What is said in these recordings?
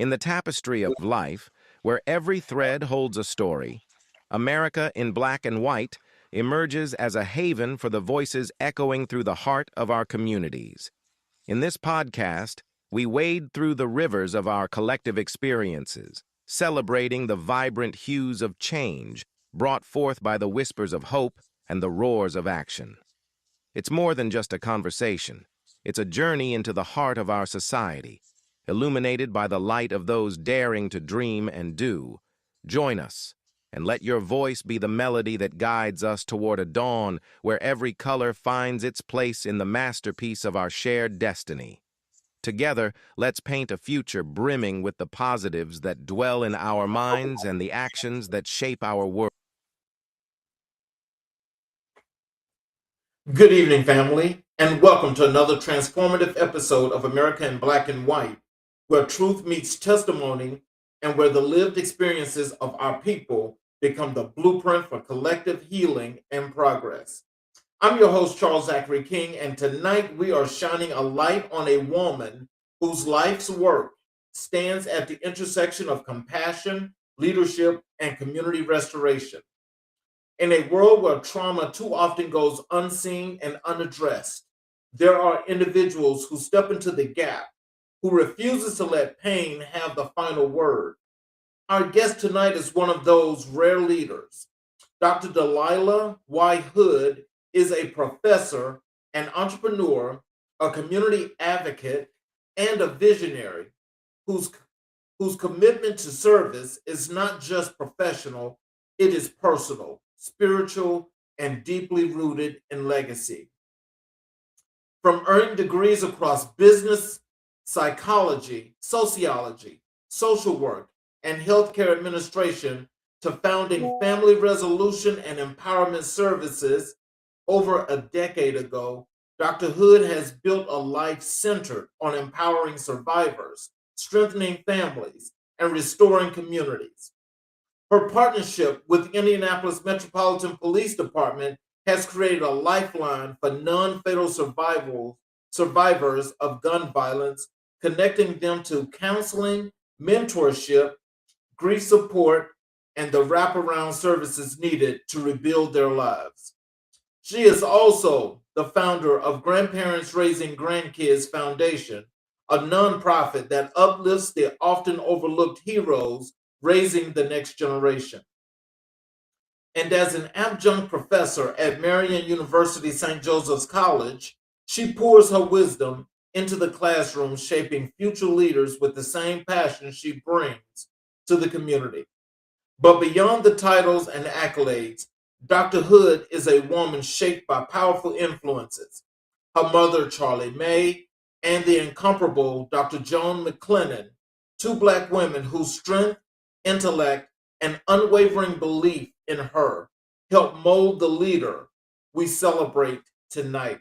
In the tapestry of life, where every thread holds a story, America in Black and White emerges as a haven for the voices echoing through the heart of our communities. In this podcast, we wade through the rivers of our collective experiences, celebrating the vibrant hues of change brought forth by the whispers of hope and the roars of action. It's more than just a conversation. It's a journey into the heart of our society, illuminated by the light of those daring to dream and do. Join us, and let your voice be the melody that guides us toward a dawn where every color finds its place in the masterpiece of our shared destiny. Together, let's paint a future brimming with the positives that dwell in our minds and the actions that shape our world. Good evening, family, and welcome to another transformative episode of America in Black and White, where truth meets testimony and where the lived experiences of our people become the blueprint for collective healing and progress. I'm your host, Charles Zachary King, and tonight we are shining a light on a woman whose life's work stands at the intersection of compassion, leadership, and community restoration. In a world where trauma too often goes unseen and unaddressed, there are individuals who step into the gap, who refuses to let pain have the final word. Our guest tonight is one of those rare leaders. Dr. Delilah Y. Hood is a professor, an entrepreneur, a community advocate, and a visionary whose commitment to service is not just professional, it is personal, spiritual, and deeply rooted in legacy. From earning degrees across business, psychology, sociology, social work, and healthcare administration to founding Family Resolution and Empowerment Services over a decade ago, Dr. Hood has built a life centered on empowering survivors, strengthening families, and restoring communities. Her partnership with the Indianapolis Metropolitan Police Department has created a lifeline for non-fatal survivors of gun violence, connecting them to counseling, mentorship, grief support, and the wraparound services needed to rebuild their lives. She is also the founder of Grandparents Raising Grandkids Foundation, a nonprofit that uplifts the often overlooked heroes raising the next generation. And as an adjunct professor at Marian University St. Joseph's College, she pours her wisdom into the classroom, shaping future leaders with the same passion she brings to the community. But beyond the titles and accolades, Dr. Hood is a woman shaped by powerful influences. Her mother, Charlie May, and the incomparable Dr. Joan McClennan, two Black women whose strength, intellect, and unwavering belief in her help mold the leader we celebrate tonight.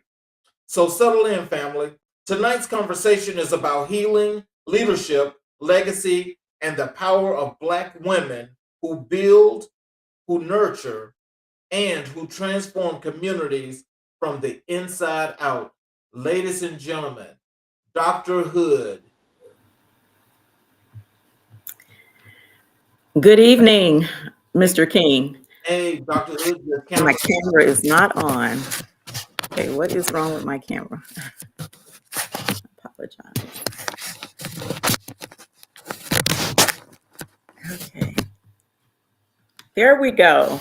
So settle in, family. Tonight's conversation is about healing, leadership, legacy, and the power of Black women who build, who nurture, and who transform communities from the inside out. Ladies and gentlemen, Dr. Hood. Good evening, Mr. King. Hey, Dr. Hood, your My camera. camera is not on. Okay, what is wrong with my camera? Apologize. Okay. There we go.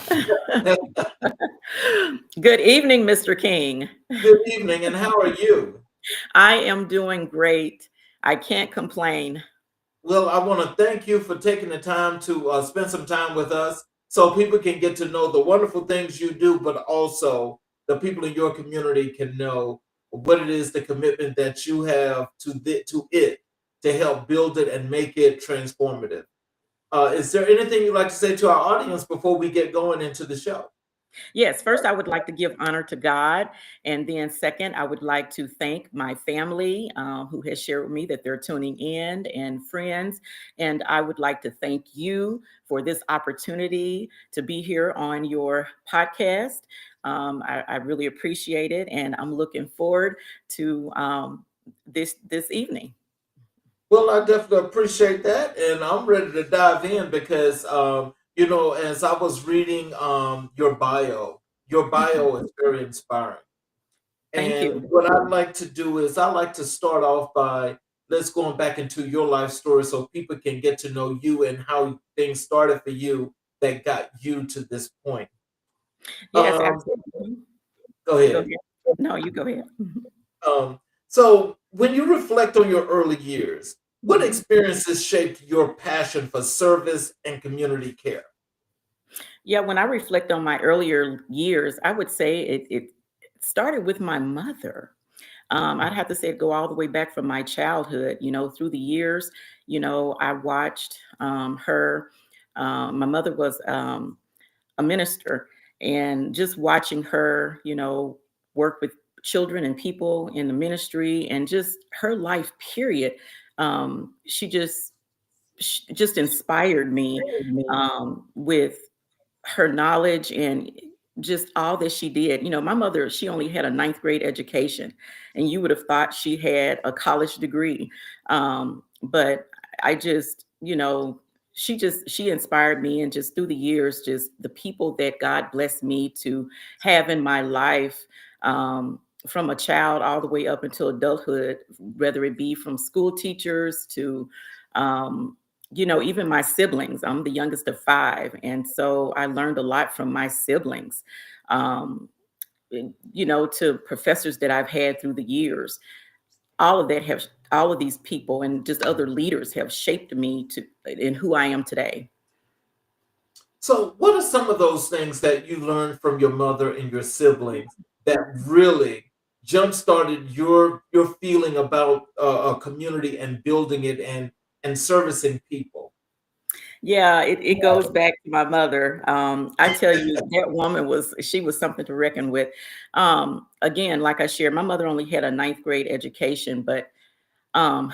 Good evening, Mr. King. Good evening, and how are you? I am doing great. I can't complain. Well, I want to thank you for taking the time to spend some time with us so people can get to know the wonderful things you do, but also the people in your community can know what it is, the commitment that you have to it to help build it and make it transformative. Is there anything you'd like to say to our audience before we get going into the show? Yes, first, I would like to give honor to God. And then, second, I would like to thank my family who has shared with me that they're tuning in and friends. And I would like to thank you for this opportunity to be here on your podcast. I really appreciate it. And I'm looking forward to this evening. Well, I definitely appreciate that, and I'm ready to dive in because, as I was reading your bio is very inspiring. Thank And you. what I'd like to do is I like to start off by let's going back into your life story so people can get to know you and how things started for you that got you to this point. Yes, Um, absolutely. Go Go ahead. ahead. No, you go ahead. So when you reflect on your early years, what Mhm. experiences shaped your passion for service and community care? Yeah, when I reflect on my earlier years, I would say it started with my mother. I'd have to say it go all the way back from my childhood, through the years, I watched her. My mother was a minister, and just watching her, work with children and people in the ministry and just her life, period. She just inspired me with her knowledge and just all that she did. My mother, she only had a ninth grade education, and you would have thought she had a college degree. But I just, she inspired me, and just through the years, just the people that God blessed me to have in my life. From a child all the way up until adulthood, whether it be from school teachers to um, even my siblings. I'm the youngest of five. And so I learned a lot from my siblings, to professors that I've had through the years. All of these people and just other leaders have shaped me to in who I am today. So, what are some of those things that you learned from your mother and your siblings that really jump started your feeling about a community and building it and servicing people? Yeah, it goes back to my mother. I tell you, that woman she was something to reckon with. Again, like I shared, my mother only had a ninth grade education, but Um,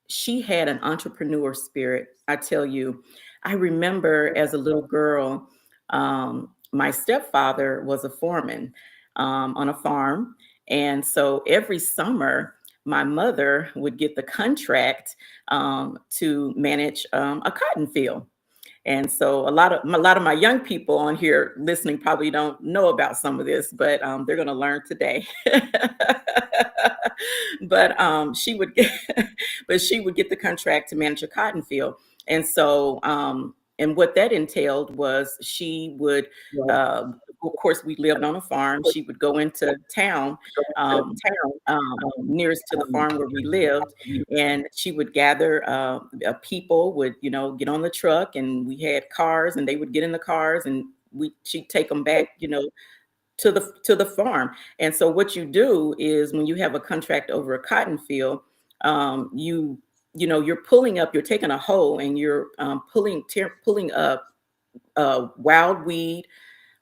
she had an entrepreneur spirit. I tell you, I remember as a little girl, my stepfather was a foreman on a farm. And so every summer, my mother would get the contract to manage a cotton field. And so a lot of my young people on here listening probably don't know about some of this, but they're going to learn today. But she would get the contract to manage a cotton field, and so and what that entailed was she would. Of course, we lived on a farm. She would go into nearest to the farm where we lived, and she would gather people would get on the truck, and we had cars, and they would get in the cars, and she'd take them back to the farm. And so what you do is when you have a contract over a cotton field, you're you're taking a hoe, and you're pulling up wild weed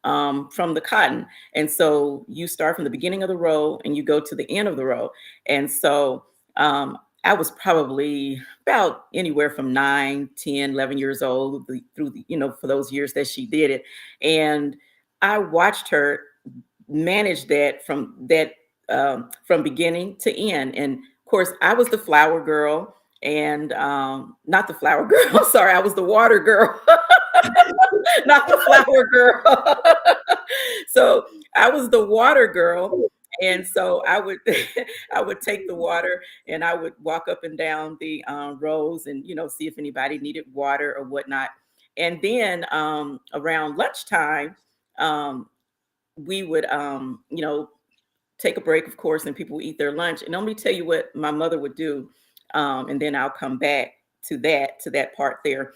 from the cotton. And so you start from the beginning of the row and you go to the end of the row. And so I was probably about anywhere from 9, 10, 11 years old through for those years that she did it. And I watched her manage that from beginning to end. And of course, I was the flower girl, and not the flower girl. Sorry, I was the water girl. Not the flower girl. So I was the water girl. And so I would I would take the water, and I would walk up and down the rows, and see if anybody needed water or whatnot. And then around lunchtime, um, we would take a break, of course, and people would eat their lunch. And let me tell you what my mother would do, and then I'll come back to that part there.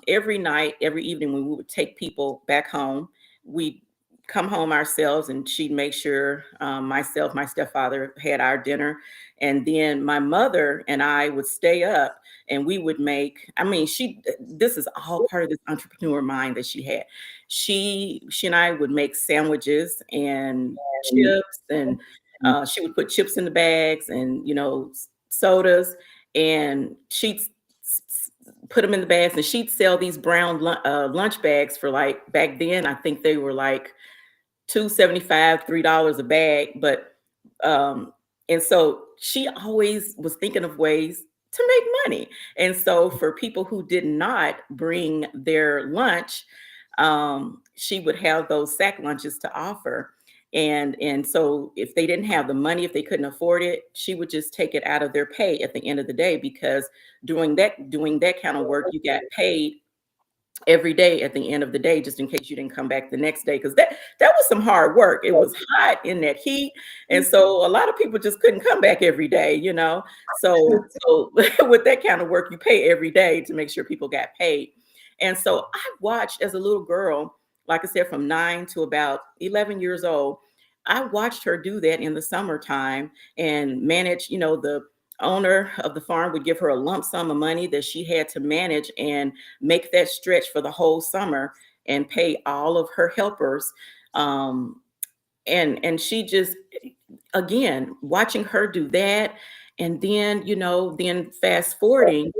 Every night, every evening, when we would take people back home, we come home ourselves, and she'd make sure myself, my stepfather had our dinner, and then my mother and I would stay up, and we would make. I mean, this is all part of this entrepreneur mind that she had. She and I would make sandwiches and chips, and she would put chips in the bags, and sodas, and she'd put them in the bags, and she'd sell these brown lunch bags for, like, back then I think they were like 2.75, $3 a bag. But um and so she always was thinking of ways to make money. And so for people who did not bring their lunch, she would have those sack lunches to offer. And so if they didn't have the money, if they couldn't afford it, she would just take it out of their pay at the end of the day, because doing that kind of work, you got paid every day at the end of the day, just in case you didn't come back the next day, because that was some hard work. It was hot in that heat, and so a lot of people just couldn't come back every day, so with that kind of work, you pay every day to make sure people got paid. And so I watched as a little girl, like I said, from 9 to about 11 years old. I watched her do that in the summertime and manage. The owner of the farm would give her a lump sum of money that she had to manage and make that stretch for the whole summer and pay all of her helpers. And she just, again, watching her do that. And then fast forwarding,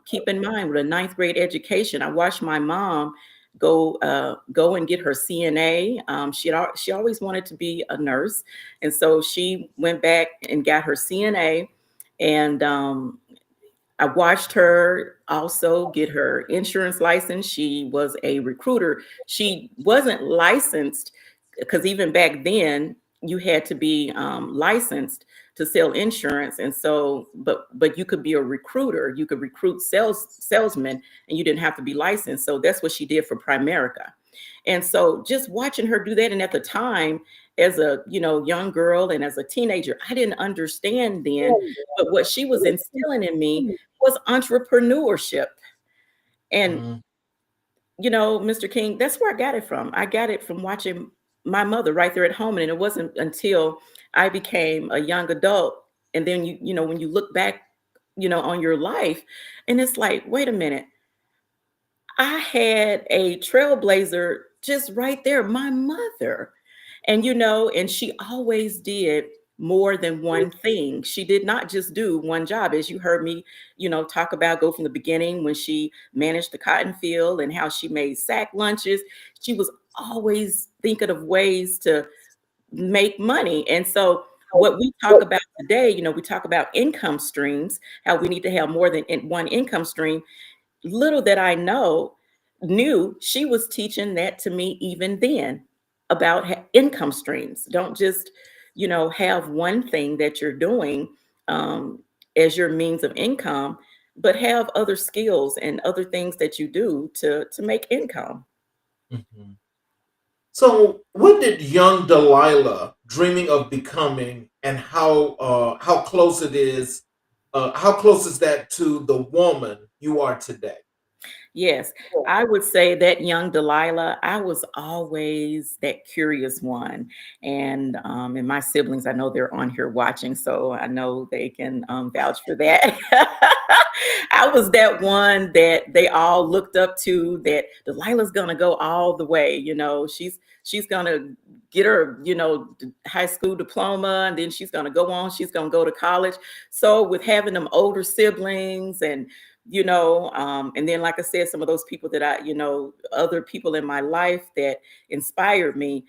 keep in mind, with a ninth grade education, I watched my mom go and get her CNA. She always wanted to be a nurse, and so she went back and got her CNA. And I watched her also get her insurance license. She was a recruiter. She wasn't licensed, because even back then you had to be licensed to sell insurance. And so, but you could be a recruiter. You could recruit salesmen, and you didn't have to be licensed. So that's what she did for Primerica. And so just watching her do that, and at the time, as a young girl and as a teenager, I didn't understand then, but what she was instilling in me was entrepreneurship. And Mhm. Mr. King, that's where I got it from. I got it from watching my mother right there at home. And it wasn't until I became a young adult, and then when you look back, on your life, and it's like, wait a minute, I had a trailblazer just right there, my mother. And she always did more than one thing. She did not just do one job, as you heard me, talk about, go from the beginning when she managed the cotton field and how she made sack lunches. She was always thinking of ways to make money. And so what we talk about today, we talk about income streams, how we need to have more than one income stream. Little that I knew she was teaching that to me even then, about income streams. Don't just have one thing that you're doing as your means of income, but have other skills and other things that you do to make income. Mhm. So, what did young Delilah dreaming of becoming, and how close it is? How close is that to the woman you are today? Yes, I would say that young Delilah, I was always that curious one. And my siblings, I know they're on here watching, so I know they can vouch for that. I was that one that they all looked up to, that Delilah's gonna go all the way. She's gonna get her, high school diploma, and then she's gonna go on, she's gonna go to college. So with having them older siblings, and then, like I said, some of those people that other people in my life that inspired me,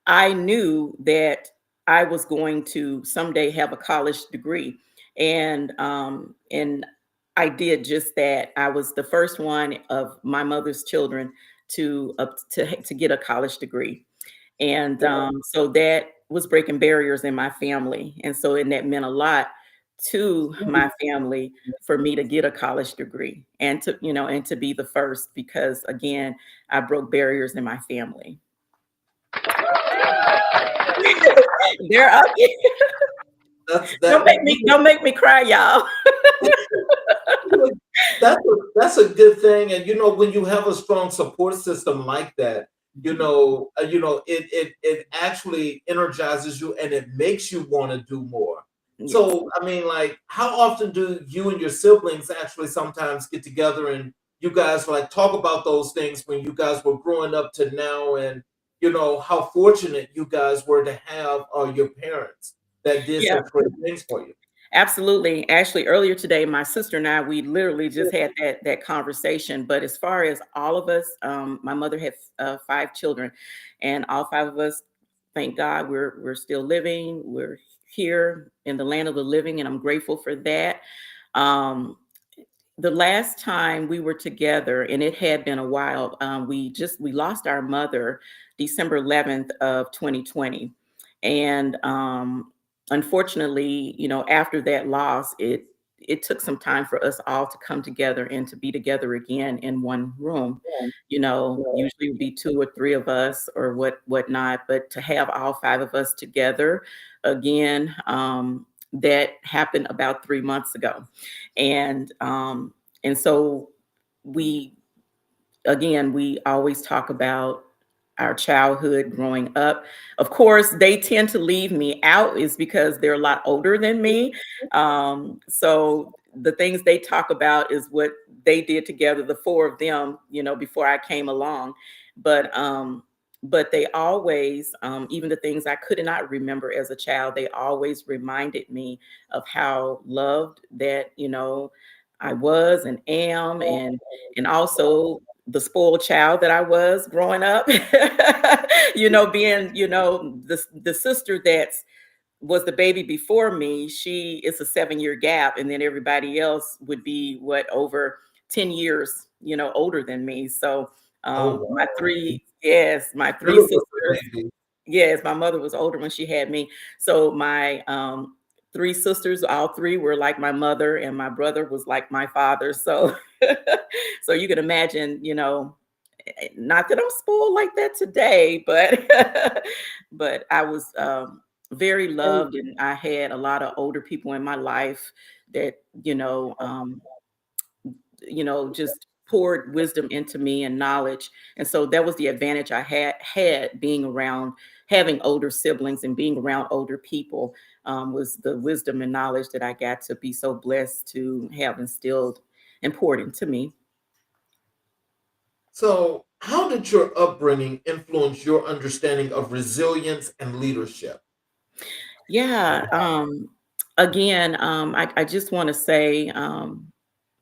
I knew that I was going to someday have a college degree. And I did just that. I was the first one of my mother's children to get a college degree. And so that was breaking barriers in my family. And that meant a lot to my family for me to get a college degree, and to be the first, because again, I broke barriers in my family. They're up. That's Don't that. make me cry, y'all. That's a good thing, and when you have a strong support system like that, it actually energizes you, and it makes you want to do more. Yes. So, I mean, like, how often do you and your siblings actually sometimes get together and you guys like talk about those things when you guys were growing up to now, and how fortunate you guys were to have your parents that did Yeah. such great things for you? Absolutely. Actually, earlier today, my sister and I, we literally just had that conversation. But as far as all of us, my mother had 5 children, and all 5 of us, thank God, we're still living. We're here in the land of the living, and I'm grateful for that. Um, the last time we were together, and it had been a while, we lost our mother December 11th of 2020. And unfortunately, after that loss, it took some time for us all to come together and to be together again in one room. Usually it would be two or three of us or whatnot, but to have all five of us together again, that happened about 3 months ago. And so we we always talk about our childhood growing up. Of course, they tend to leave me out is because they're a lot older than me. So the things they talk about is what they did together, the four of them, before I came along. But they always, even the things I could not remember as a child, they always reminded me of how loved that, I was and am, and also the spoiled child that I was growing up. Being, the sister that's was the baby before me, she is a 7-year gap, and then everybody else would be over 10 years, older than me. So Oh, my wow. three, yes, my three Little sisters. baby. Yes, my mother was older when she had me. So my three sisters, all three were like my mother, and my brother was like my father. So, so you can imagine, not that I'm spoiled like that today, but but I was very loved, and I had a lot of older people in my life that just poured wisdom into me and knowledge. And so that was the advantage I had being around, having older siblings and being around older people, was the wisdom and knowledge that I got to be so blessed to have instilled and poured into me. So, how did your upbringing influence your understanding of resilience and leadership? Yeah. Again, I just want to say,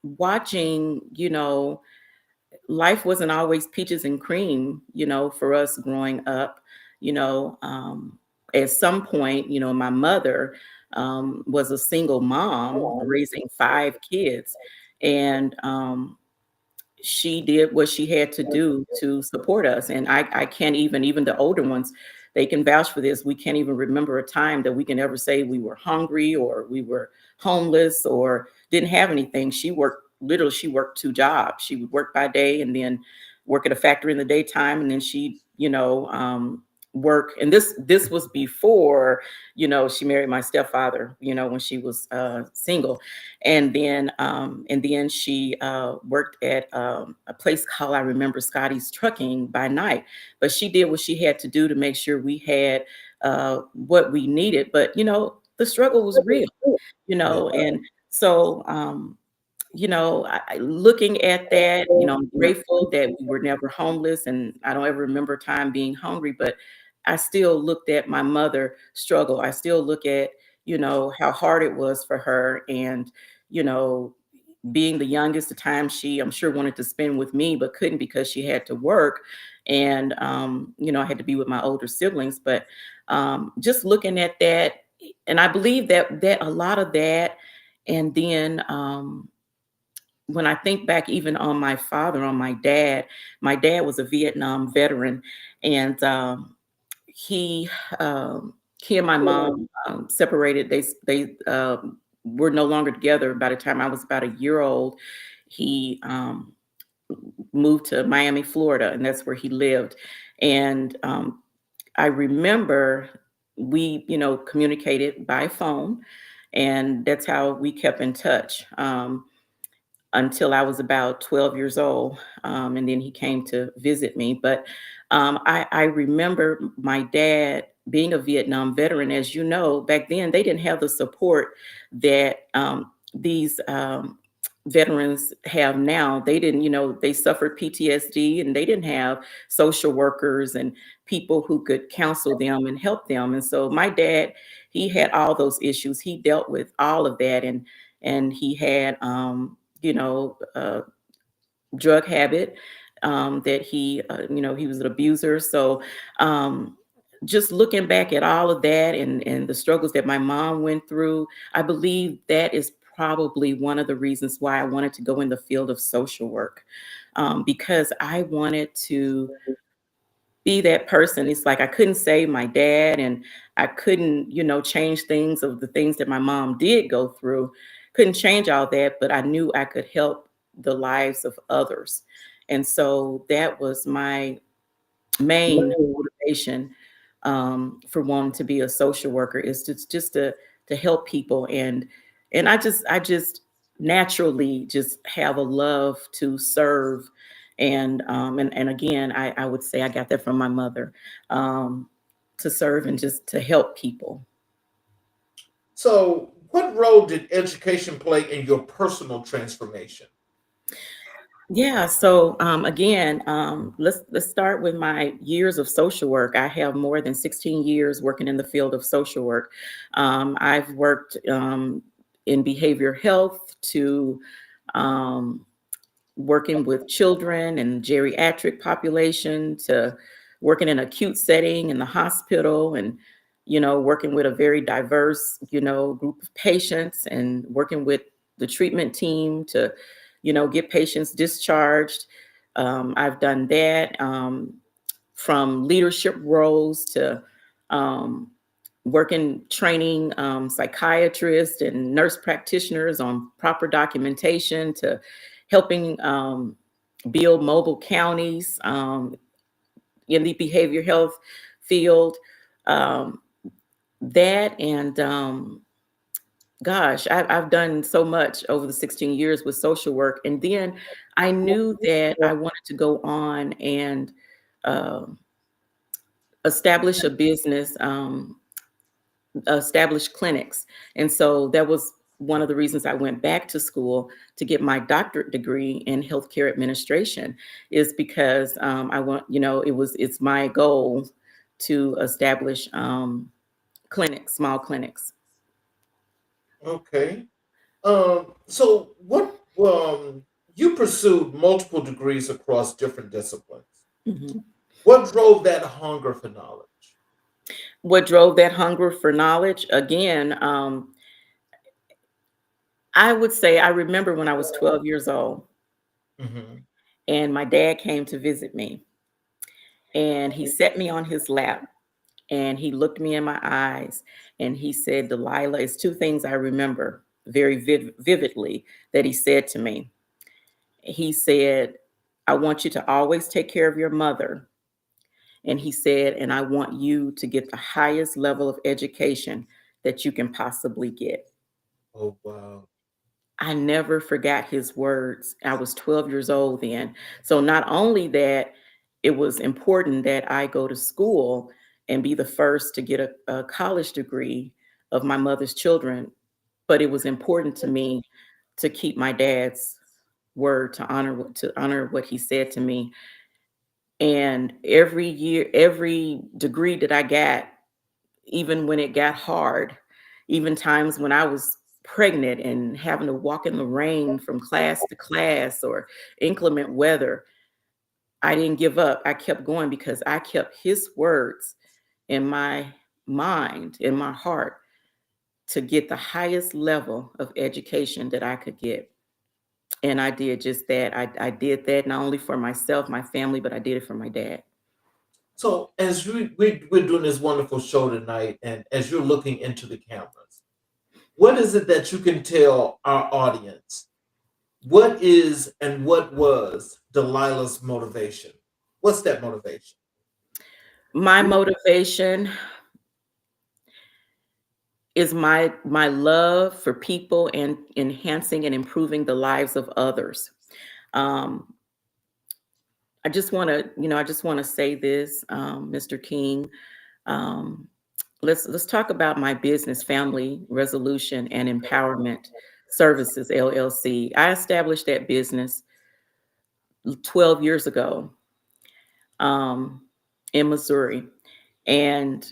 watching, life wasn't always peaches and cream, for us growing up. You know, at some point, my mother was a single mom raising 5 kids. And she did what she had to do to support us. And I can't even the older ones, they can vouch for this. We can't even remember a time that we can ever say we were hungry or we were homeless or didn't have anything. She worked 2 jobs. She would work by day and then work at a factory in the daytime. And then she, work. And this was before, she married my stepfather, when she was single. And then she worked at a place called, I remember, Scotty's Trucking by night. But she did what she had to do to make sure we had what we needed. But the struggle was real. Yeah. And so looking at that, I'm grateful that we were never homeless, and I don't ever remember a time being hungry. But I still looked at my mother struggle. I still look at how hard it was for her, and you know being the youngest, the time she, I'm sure, wanted to spend with me, but couldn't because she had to work. And, I had to be with my older siblings. But just looking at that, and I believe that a lot of that. And then when I think back even on my father, on my dad was a Vietnam veteran. And he, he and my mom separated. They were no longer together. By the time I was about a year old, he moved to Miami, Florida, and that's where he lived. And I remember we, communicated by phone, and that's how we kept in touch. Until I was about 12 years old. And then he came to visit me. But I remember my dad being a Vietnam veteran. As you know, back then they didn't have the support that these veterans have now. They didn't, they suffered PTSD, and they didn't have social workers and people who could counsel them and help them. And so my dad, he had all those issues. He dealt with all of that. And he had drug habit, that he was an abuser. So just looking back at all of that, and the struggles that my mom went through, I believe that is probably one of the reasons why I wanted to go in the field of social work, because I wanted to be that person. It's like I couldn't save my dad, and I couldn't, change things of the things that my mom did go through. Couldn't change all that, but I knew I could help the lives of others. And so that was my main motivation, for wanting to be a social worker, is just to help people. And I just naturally just have a love to serve. And again, I would say I got that from my mother, um, to serve and just to help people. So, what role did education play in your personal transformation? Yeah. So again, let's start with my years of social work. I have more than 16 years working in the field of social work. I've worked in behavior health to um, working with children and geriatric population to working in acute setting in the hospital, and working with a very diverse group of patients, and working with the treatment team to get patients discharged. I've done that, from leadership roles to um, working training psychiatrists and nurse practitioners on proper documentation, to helping build mobile counties in the behavior health field. Um, that and Gosh, I've done so much over the 16 years with social work. And then I knew that I wanted to go on and um establish a business, establish clinics. And so that was one of the reasons I went back to school to get my doctorate degree in healthcare administration, is because I want, it's my goal to establish clinics, small clinics. Okay. So, you pursued multiple degrees across different disciplines. Mhm. What drove that hunger for knowledge? What drove that hunger for knowledge? Again, I would say I remember when I was 12 years old Hmm. and my dad came to visit me, and he set me on his lap and he looked me in my eyes and he said, Delilah, it's two things I remember very vividly that he said to me. He said, I want you to always take care of your mother. And he said, and I want you to get the highest level of education that you can possibly get. Oh, wow. I never forgot his words. I was 12 years old then. So not only that, it was important that I go to school and be the first to get a college degree of my mother's children, but it was important to me to keep my dad's word, to honor what he said to me. And every year, every degree that I got, even when it got hard, even times when I was pregnant and having to walk in the rain from class to class or inclement weather, I didn't give up. I kept going because I kept his words in my mind, in my heart, to get the highest level of education that I could get. And I did just that. I did that not only for myself, my family, but I did it for my dad. So, as we're doing this wonderful show tonight, and as you're looking into the cameras, what is it that you can tell our audience? What is and what was Delilah's motivation? What's that motivation? My motivation is my love for people and enhancing and improving the lives of others. Um, I just want to say this, Mr. King. Um, let's talk about my business, Family Resolution and Empowerment Services LLC. I established that business 12 years ago, um, in Missouri, and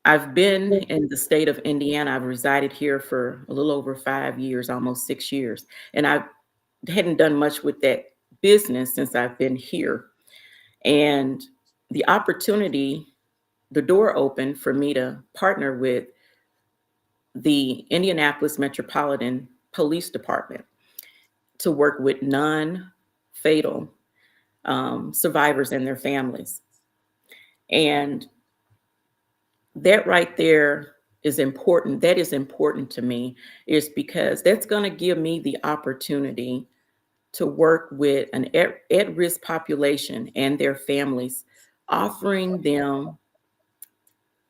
I've been in the state of Indiana. I've resided here for a little over 5 years, almost 6 years, and I hadn't done much with that business since I've been here. And the opportunity, the door opened for me to partner with the Indianapolis Metropolitan Police Department to work with non-fatal survivors and their families. And that right there is important. That is important to me, is because that's going to give me the opportunity to work with an at-risk population and their families, offering them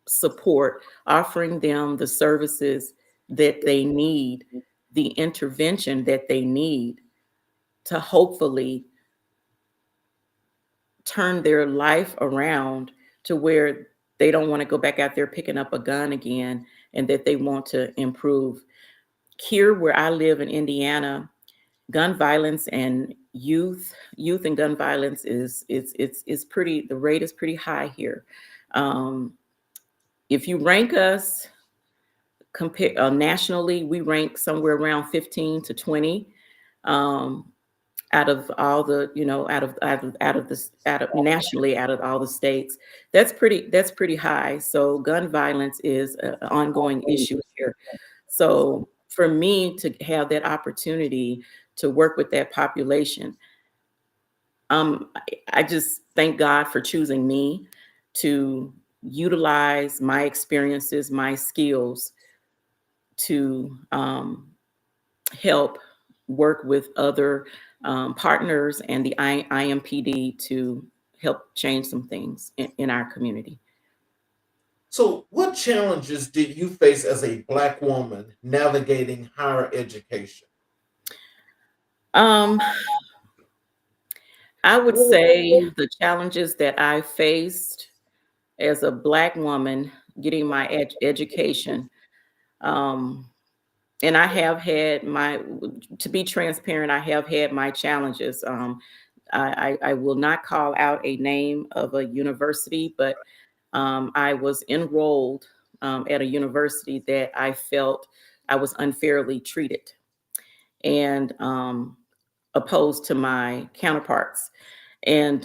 support, offering them the services that they need, the intervention that they need to hopefully turn their life around to where they don't want to go back out there picking up a gun again, and that they want to improve. Here where I live in Indiana, gun violence and youth and gun violence is pretty, the rate is pretty high here. If you rank us compare nationally, we rank somewhere around 15 to 20 out of all the, nationally, out of all the states. That's pretty high. So gun violence is an ongoing issue here. So for me to have that opportunity to work with that population, I just thank God for choosing me to utilize my experiences, my skills to help work with other partners and the IMPD to help change some things in our community. So, what challenges did you face as a Black woman navigating higher education? I would say the challenges that I faced as a Black woman getting my education, and I have had to be transparent, I have had my challenges. I will not call out a name of a university, but I was enrolled at a university that I felt I was unfairly treated and opposed to my counterparts. And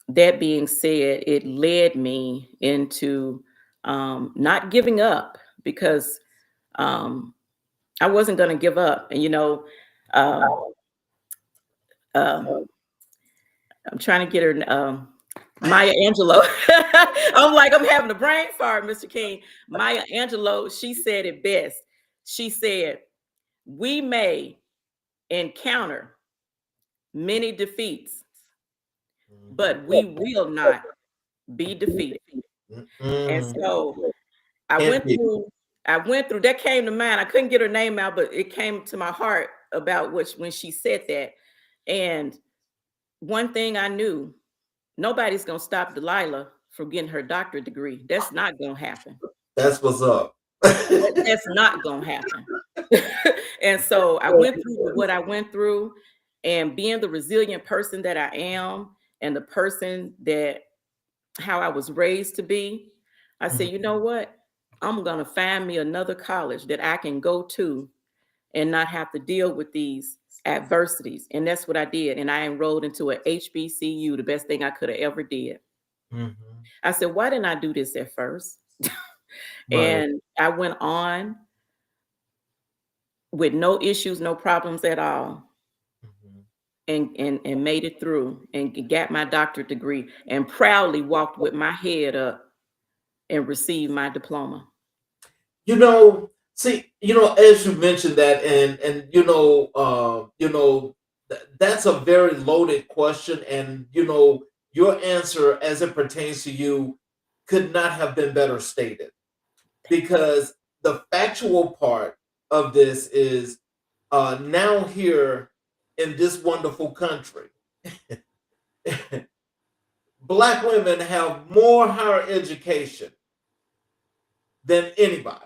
that being said, it led me into not giving up, because I wasn't going to give up. And, I'm trying to get her, Maya Angelou. I'm having a brain fart, Mr. King. Maya Angelou, she said it best. She said, "We may encounter many defeats, but we will not be defeated." And so I went through, that came to mind. I couldn't get her name out, but it came to my heart about when she said that. And one thing I knew, nobody's going to stop Delilah from getting her doctorate degree. That's not going to happen. That's what's up. That's not going to happen. And so I went through what I went through, and being the resilient person that I am, and the person how I was raised to be, I said, you know what? I'm going to find me another college that I can go to and not have to deal with these adversities. And that's what I did. And I enrolled into a HBCU, the best thing I could have ever did. I said, why didn't I do this at first? And I went on with no issues, no problems at all. And made it through and got my doctorate degree, and proudly walked with my head up and received my diploma. As you mentioned that, and that's a very loaded question, and your answer as it pertains to you could not have been better stated, because the factual part of this is now here in this wonderful country, Black women have more higher education than anybody.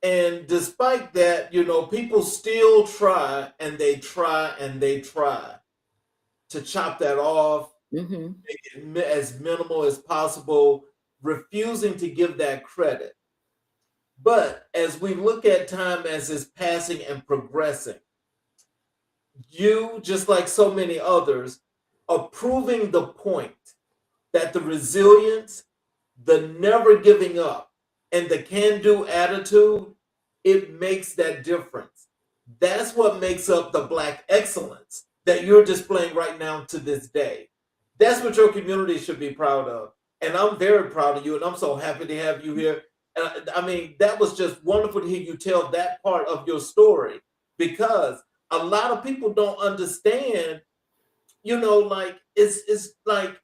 And despite that, people still try and they try and they try to chop that off, make it as minimal as possible, refusing to give that credit. But as we look at time as it's passing and progressing, you, just like so many others, are proving the point that the resilience, the never giving up, and the can-do attitude, it makes that difference. That's what makes up the Black excellence that you're displaying right now to this day. That's what your community should be proud of. And I'm very proud of you, and I'm so happy to have you here. And I mean, that was just wonderful to hear you tell that part of your story, because a lot of people don't understand, like it's like,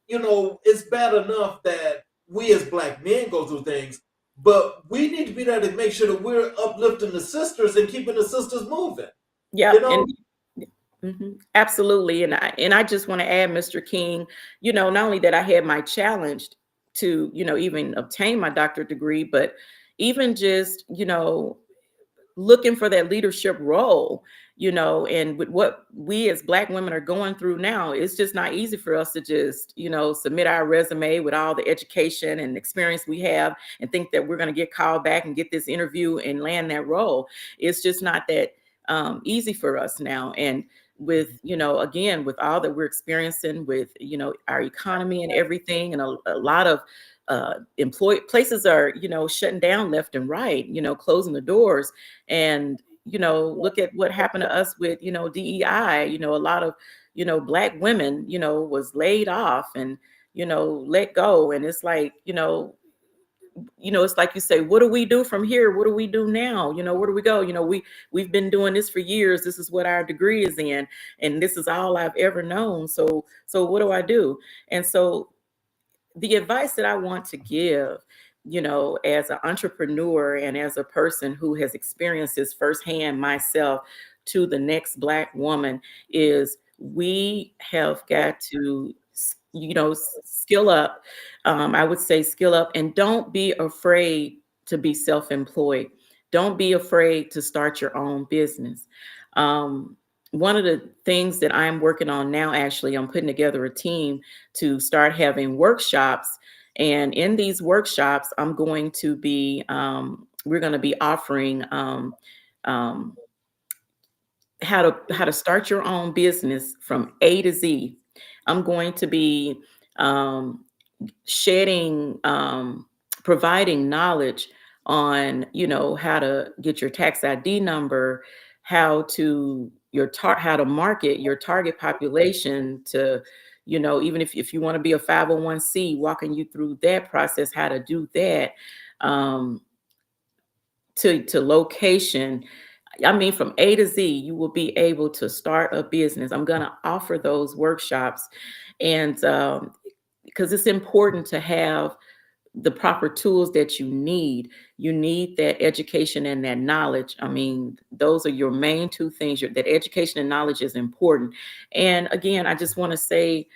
it's bad enough that we as Black men go through things, but we need to be there to make sure that we're uplifting the sisters and keeping the sisters moving. You Yep, know, and absolutely. And I just want to add, Mr. King, not only that I had my challenge to, even obtain my doctorate degree, but even just, looking for that leadership role, and with what we as Black women are going through now, it's just not easy for us to just, submit our resume with all the education and experience we have and think that we're going to get called back and get this interview and land that role. It's just not that easy for us now. And with, again, with all that we're experiencing with, our economy and everything, and a lot of employee places are, shutting down left and right, closing the doors. And, look at what happened to us with, DEI, a lot of, Black women, was laid off and, let go. And it's like, it's like you say, what do we do from here? What do we do now? Where do we go? We've been doing this for years. This is what our degree is in, and this is all I've ever known. So what do I do? And so the advice that I want to give, as an entrepreneur and as a person who has experienced this firsthand myself, to the next Black woman, is we have got to, skill up. I would say skill up, and don't be afraid to be self-employed. Don't be afraid to start your own business. One of the things that I'm working on now, actually, I'm putting together a team to start having workshops. And in these workshops, I'm going to be, we're going to be offering how to start your own business from A to Z. I'm going to be shedding, providing knowledge on, how to get your tax ID number, how to how to market your target population to, even if you want to be a 501c, walking you through that process, how to do that, to location. I mean, from A to Z, you will be able to start a business. I'm going to offer those workshops, and because it's important to have the proper tools that you need. You need that education and that knowledge. I mean, those are your main two things. That education and knowledge is important. And again, I just want to say,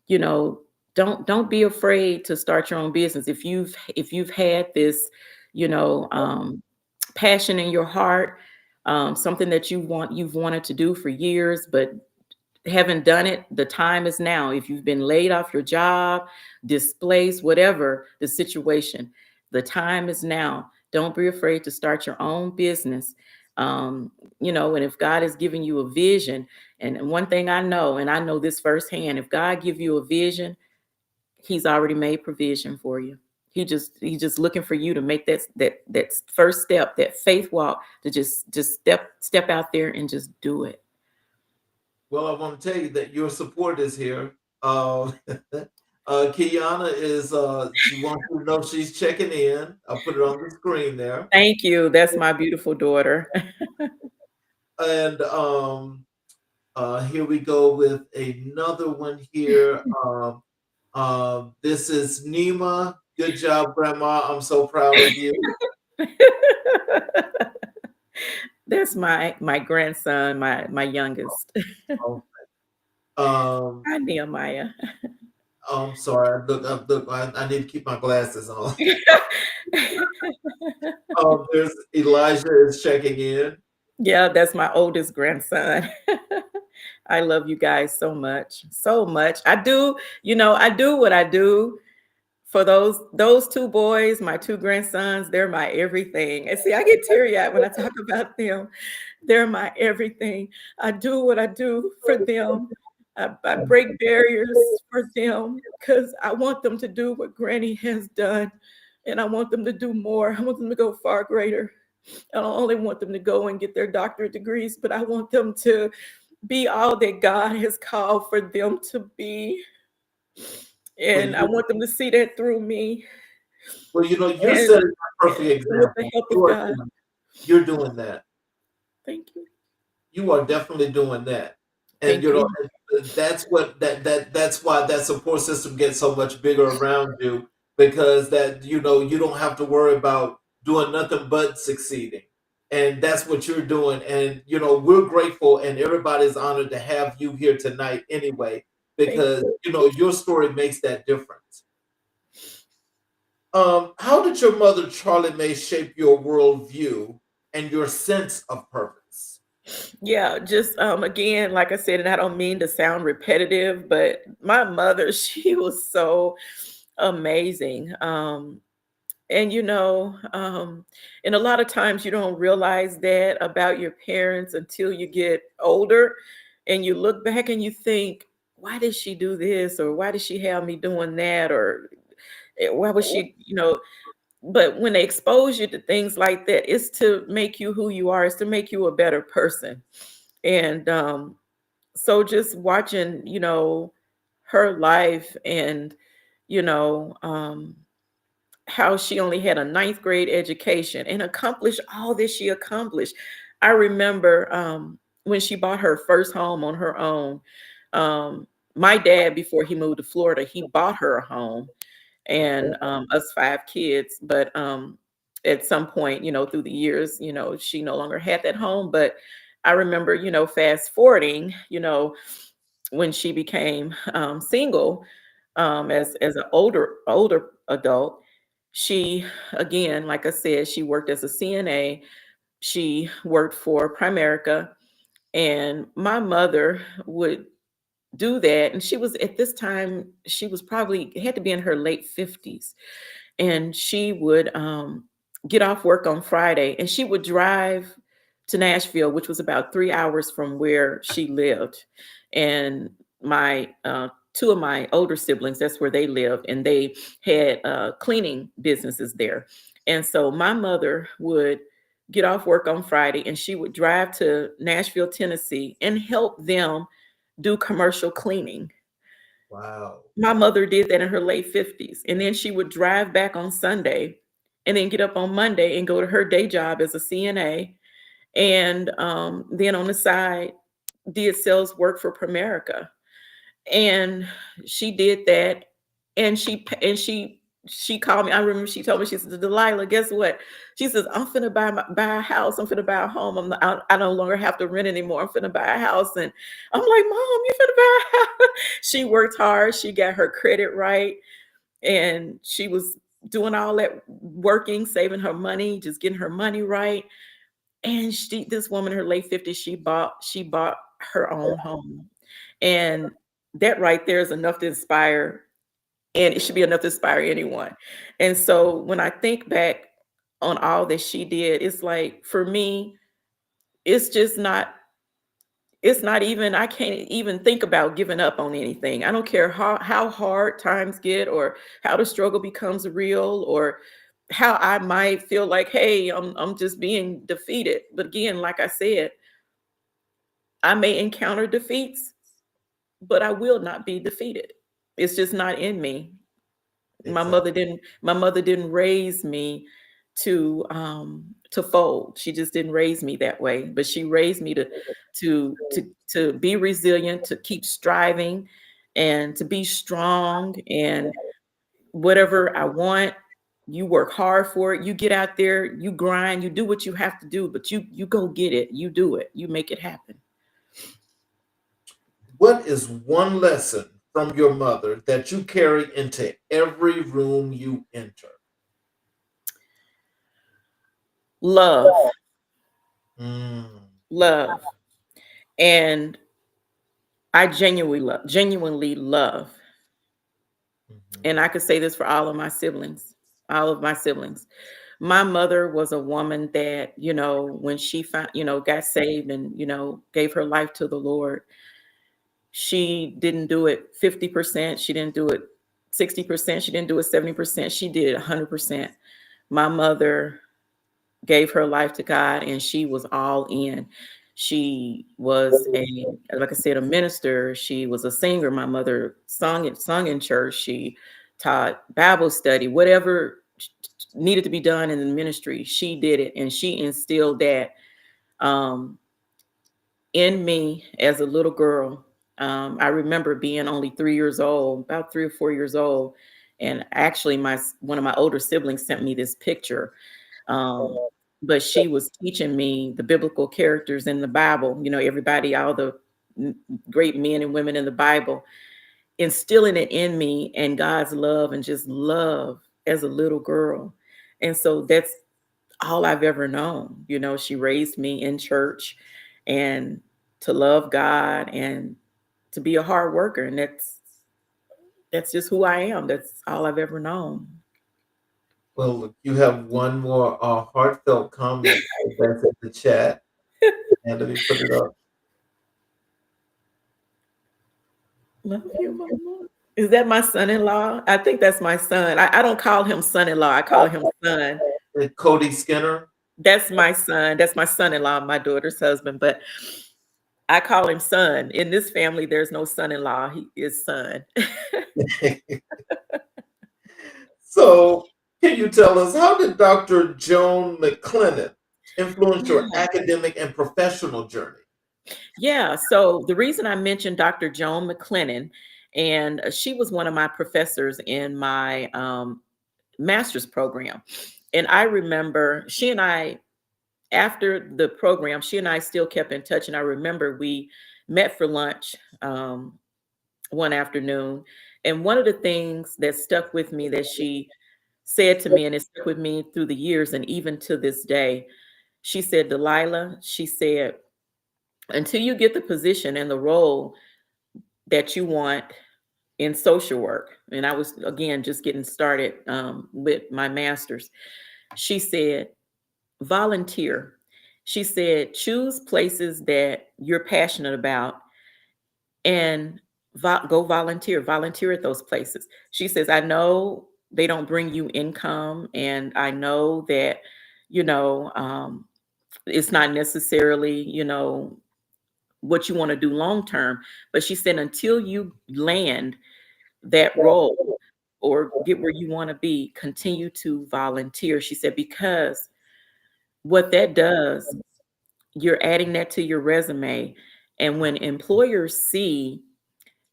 don't be afraid to start your own business. If you've had this, passion in your heart, something that you've wanted to do for years, but haven't done it, the time is now. If you've been laid off your job, displaced, whatever the situation, the time is now. Don't be afraid to start your own business. And if God has given you a vision, and one thing I know, and I know this firsthand, if God give you a vision, He's already made provision for you. He's just looking for you to make that first step, that faith walk, to just step out there and just do it. well, I want to tell you that your support is here. Kiana is, she wants you to know she's checking in. I'll put it on the screen there. Thank you. That's my beautiful daughter. And here we go with another one here. This is Nima. Good job, Grandma. I'm so proud of you. That's my grandson, my youngest. Oh, Um, Hi, Nehemiah. I'm sorry. I need to keep my glasses on. There's Elijah is checking in. Yeah, that's my oldest grandson. I love you guys so much, so much. I do what I do for those two boys, my two grandsons. They're my everything. And see, I get teary-eyed when I talk about them. They're my everything. I do what I do for them. I break barriers for them because I want them to do what Granny has done. and I want them to do more. I want them to go far greater. I don't only want them to go and get their doctorate degrees, but I want them to be all that God has called for them to be. Well, And I want them to see that through me you're and, setting a perfect with the example. help of God. You're doing that. Thank you. You are definitely doing that. And Thank you. that's what that's why that support system gets so much bigger around you, because that you don't have to worry about doing nothing but succeeding. And that's what you're doing. And we're grateful, and everybody's honored to have you here tonight anyway, Thank because you. your story makes that difference. How did your mother, Charlie Mae, shape your worldview and your sense of purpose? Yeah, just again, like I said, and I don't mean to sound repetitive, but my mother, she was so amazing. And and a lot of times you don't realize that about your parents until you get older and you look back and you think, why did she do this? Or why did she have me doing that? Or why was she. But when they expose you to things like that, it's to make you who you are, it's to make you a better person. And so just watching, her life and, you know, um, how she only had a ninth grade education and accomplished all that she accomplished. I remember when she bought her first home on her own. Um, my dad, before he moved to Florida, he bought her a home and us five kids. But at some point, through the years, she no longer had that home. But I remember, fast forwarding, when she became single as an older adult, she again, like I said, she worked as a CNA. She worked for Primerica, and my mother would do that. And she was at this time, she was probably had to be in her late 50s. And she would get off work on Friday and she would drive to Nashville, which was about 3 hours from where she lived. And my two of my older siblings, that's where they lived, and they had cleaning businesses there. And so my mother would get off work on Friday and she would drive to Nashville, Tennessee, and help them do commercial cleaning. Wow. My mother did that in her late 50s. And then she would drive back on Sunday and then get up on Monday and go to her day job as a CNA. And then on the side, did sales work for Primerica. And she did that. And she called me. I remember she told me, she said, Delilah, guess what? She says, I'm finna buy a house. I'm finna buy a home. I no longer have to rent anymore. I'm finna buy a house. And I'm like, Mom, you finna buy a house. She worked hard. She got her credit right. And she was doing all that working, saving her money, just getting her money right. And this woman in her late 50s, she bought her own home. And that right there is enough to inspire, and it should be enough to inspire anyone. And so when I think back on all that she did, it's like for me, it's just not, it's not even, I can't even think about giving up on anything. I don't care how hard times get or how the struggle becomes real or how I might feel like, hey, I'm just being defeated. But again, like I said, I may encounter defeats, but I will not be defeated. It's just not in me. My Exactly. mother didn't raise me to fold. She just didn't raise me that way, but she raised me to be resilient, to keep striving and to be strong. And whatever I want, you work hard for it. You get out there, you grind, you do what you have to do, but you go get it. You do it. You make it happen. What is one lesson from your mother that you carry into every room you enter? Love, Mm. love. And I genuinely love. And I could say this for all of my siblings, all of my siblings. My mother was a woman that, when she found, got saved and, gave her life to the Lord, she didn't do it 50%. She didn't do it 60%. She didn't do it 70%. She did it 100%. My mother gave her life to God and she was all in. She was like I said, a minister. She was a singer. My mother sung in church. She taught Bible study, whatever needed to be done in the ministry. She did it, and she instilled that um, in me as a little girl. I remember being only 3 years old, about 3 or 4 years old, and actually, one of my older siblings sent me this picture. Um, but she was teaching me the biblical characters in the Bible. You know, everybody, all the great men and women in the Bible, instilling it in me and God's love and just love as a little girl. And so that's all I've ever known. You know, she raised me in church and to love God and to be a hard worker. And that's just who I am. That's all I've ever known. Well, look, you have one more heartfelt comment that's in the chat, and let me put it up. Love you, Mama. Is that my son-in-law? I think that's my son. I don't call him son-in-law. I call him son. Cody Skinner. That's my son. That's my son-in-law, my daughter's husband. But I call him son. In this family, there's no son-in-law. He is son. So, can you tell us, how did Dr. Joan McClennan influence your academic and professional journey? Yeah. So the reason I mentioned Dr. Joan McClennan, and she was one of my professors in my master's program. And I remember she and I, after the program, she and I still kept in touch. And I remember we met for lunch one afternoon. And one of the things that stuck with me that she said to me, and it stuck with me through the years and even to this day, she said, Delilah, she said, until you get the position and the role that you want in social work, and I was, again, just getting started with my master's, she said, volunteer. She said, choose places that you're passionate about and go volunteer at those places. She says, I know they don't bring you income, and I know that, you know, it's not necessarily, you know, what you want to do long term. But she said, until you land that role or get where you want to be, continue to volunteer. She said, because what that does, you're adding that to your resume. And when employers see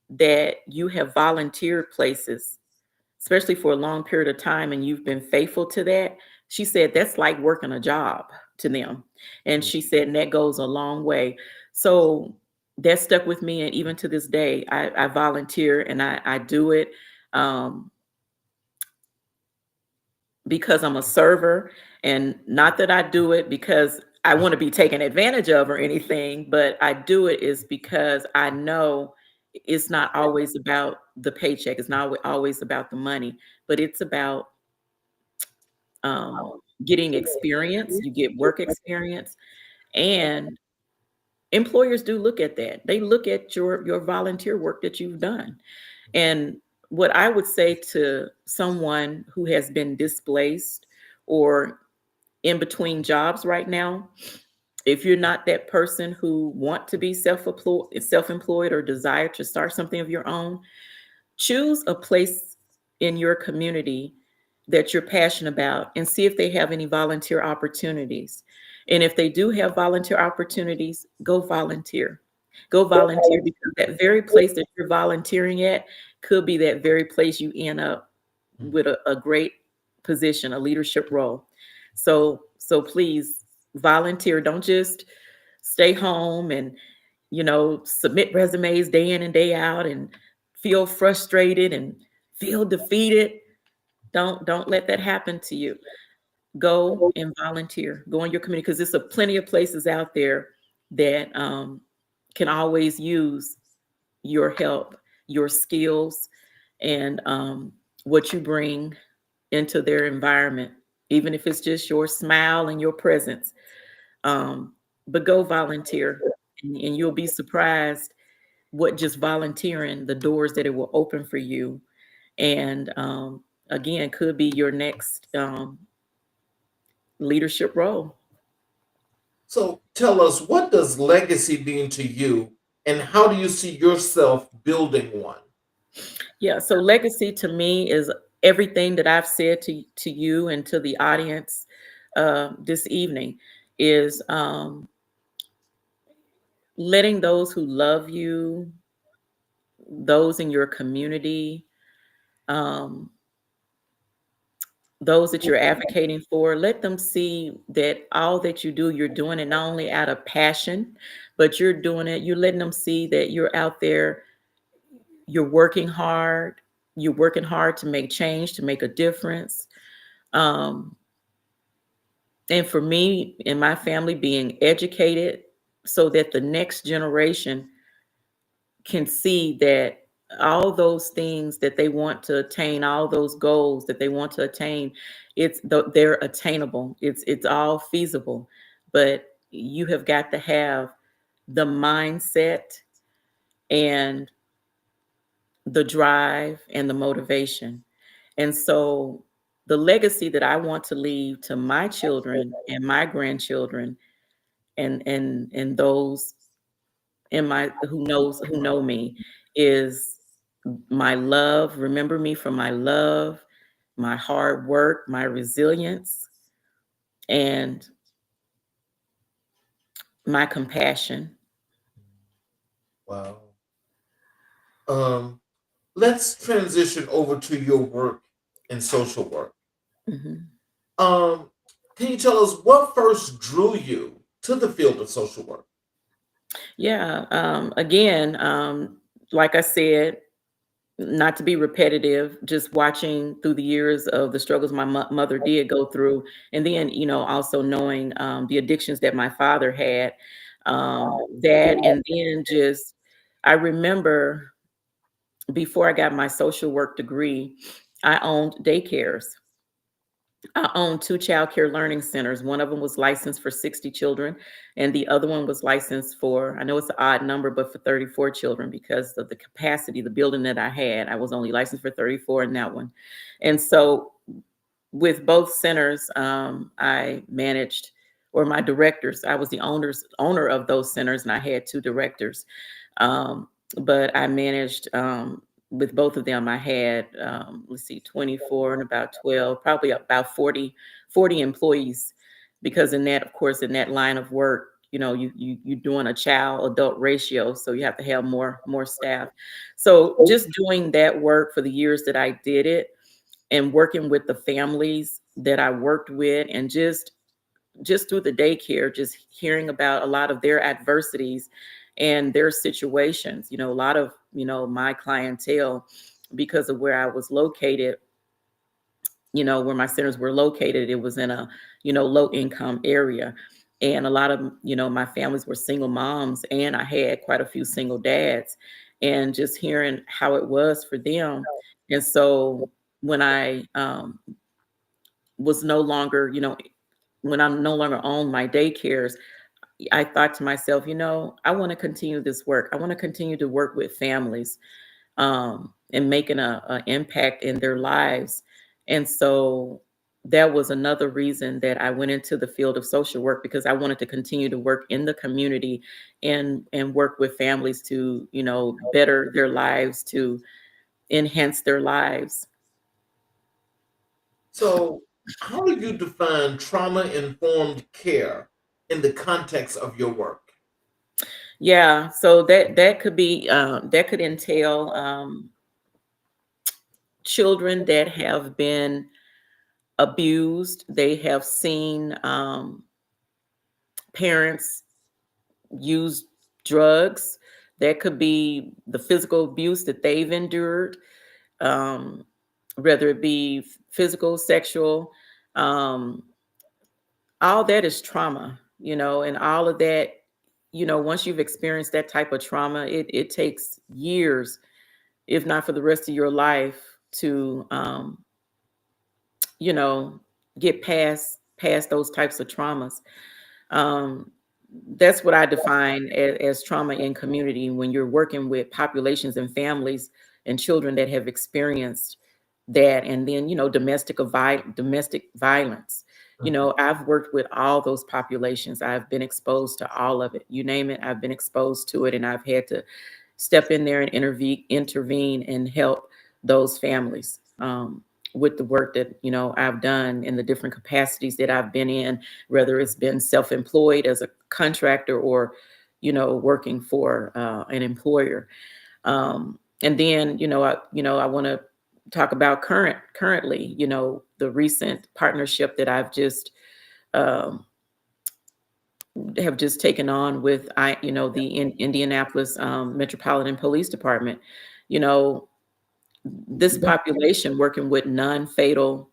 that you have volunteered places, especially for a long period of time, and you've been faithful to that, she said, that's like working a job to them. And she said, and that goes a long way. So that stuck with me. And even to this day, I volunteer and I do it because I'm a server, and not that I do it because I want to be taken advantage of or anything, but I do it is because I know it's not always about the paycheck. It's not always about the money, but it's about getting experience. You get work experience, and employers do look at that. They look at your volunteer work that you've done. And what I would say to someone who has been displaced or in between jobs right now, if you're not that person who want to be self-employed or desire to start something of your own, choose a place in your community that you're passionate about and see if they have any volunteer opportunities. And if they do have volunteer opportunities, go volunteer. Go volunteer, because that very place that you're volunteering at could be that very place you end up with a great position, a leadership role. So please volunteer. Don't just stay home and, you know, submit resumes day in and day out and feel frustrated and feel defeated. Don't let that happen to you. Go and volunteer. Go in your community, because there's plenty of places out there that can always use your help, your skills, and what you bring into their environment, even if it's just your smile and your presence. But go volunteer, and you'll be surprised what just volunteering, the doors that it will open for you. and again, could be your next leadership role. So tell us, what does legacy mean to you, and how do you see yourself building one? Yeah, so legacy to me is everything that I've said to you and to the audience this evening is letting those who love you, those in your community, um, those that you're advocating for, let them see that all that you do, you're doing it not only out of passion, but you're doing it, you're letting them see that you're out there, you're working hard to make change, to make a difference. Um, and for me and my family, being educated so that the next generation can see that all those things that they want to attain, all those goals that they want to attain, they're attainable. It's all feasible, but you have got to have the mindset and the drive and the motivation. And so the legacy that I want to leave to my children and my grandchildren and those in my who know me is my love. Remember me for my love, my hard work, my resilience, and my compassion. Wow. Um, let's transition over to your work in social work. Mhm. Um, can you tell us what first drew you to the field of social work? Yeah. Again, like I said, not to be repetitive, just watching through the years of the struggles my mother did go through, and then also knowing the addictions that my father had, that, and then just I remember before I got my social work degree, I owned daycares. I owned two child care learning centers. One of them was licensed for 60 children, and the other one was licensed for, I know it's an odd number, but for 34 children because of the capacity, the building that I had. I was only licensed for 34 in that one. And so with both centers, I managed, or my directors, I was the owner of those centers, and I had two directors. Um, but I managed with both of them. I had let's see, 24 and about 12, probably about 40 employees, because in that, of course, in that line of work, you're doing a child adult ratio, so you have to have more staff. So just doing that work for the years that I did it, and working with the families that I worked with, and just through the daycare, just hearing about a lot of their adversities and their situations. A lot of, my clientele, because of where I was located, where my centers were located, it was in a, low income area. And a lot of, my families were single moms, and I had quite a few single dads, and just hearing how it was for them. And so when I was no longer, when I no longer owned my daycares, I thought to myself, I want to continue this work. I want to continue to work with families, and making a impact in their lives. And so that was another reason that I went into the field of social work, because I wanted to continue to work in the community and work with families to, better their lives, to enhance their lives. So, how do you define trauma informed care in the context of your work? Yeah, so that could be that could entail children that have been abused. They have seen parents use drugs. That could be the physical abuse that they've endured, um, whether it be physical, sexual. Um, all that is trauma, and all of that, once you've experienced that type of trauma, it takes years, if not for the rest of your life, to you know, get past those types of traumas. Um, that's what I define as trauma in community, when you're working with populations and families and children that have experienced, that, and then domestic violence. I've worked with all those populations. I've been exposed to all of it. You name it, I've been exposed to it, and I've had to step in there and intervene and help those families, with the work that I've done in the different capacities that I've been in, whether it's been self-employed as a contractor or working for an employer. And then I want to talk about currently the recent partnership that I've just have just taken on with the Indianapolis Metropolitan Police Department. This population, working with non-fatal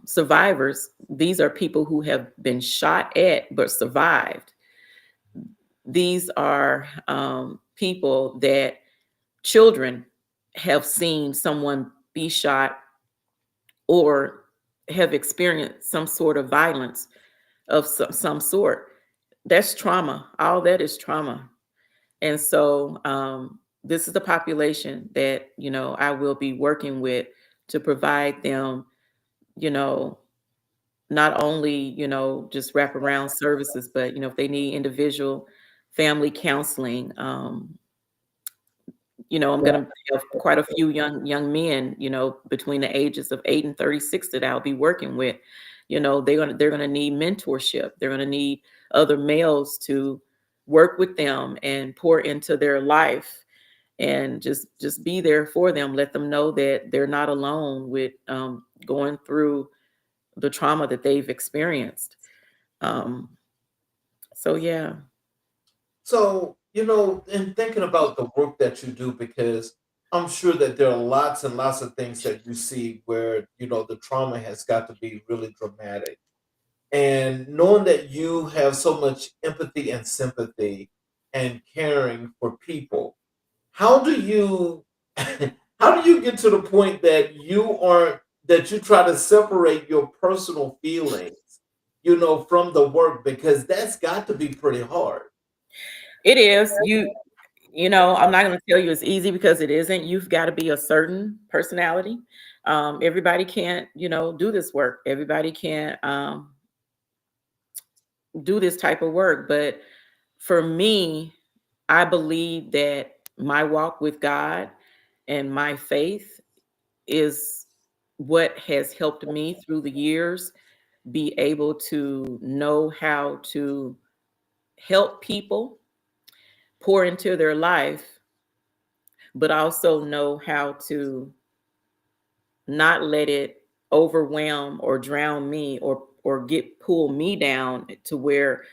survivors. These are people who have been shot at but survived. These are people that children have seen someone be shot or have experienced some sort of violence of some sort. That's trauma. All that is trauma. And so this is the population that I will be working with to provide them not only just wraparound services, but if they need individual family counseling. I'm going to have quite a few young men between the ages of 8 and 36 that I'll be working with. They're going to need mentorship. They're going to need other males to work with them and pour into their life, and just be there for them. Let them know that they're not alone with going through the trauma that they've experienced. So yeah. So, in thinking about the work that you do, because I'm sure that there are lots and lots of things that you see where, the trauma has got to be really dramatic. And knowing that you have so much empathy and sympathy and caring for people, how do you how do you get to the point that you try to separate your personal feelings, from the work, because that's got to be pretty hard. It is. I'm not going to tell you it's easy, because it isn't. You've got to be a certain personality. Everybody can't, do this work. Everybody can't do this type of work. But for me, I believe that my walk with God and my faith is what has helped me through the years be able to know how to help people pour into their life, but also know how to not let it overwhelm or drown me, or pull me down to where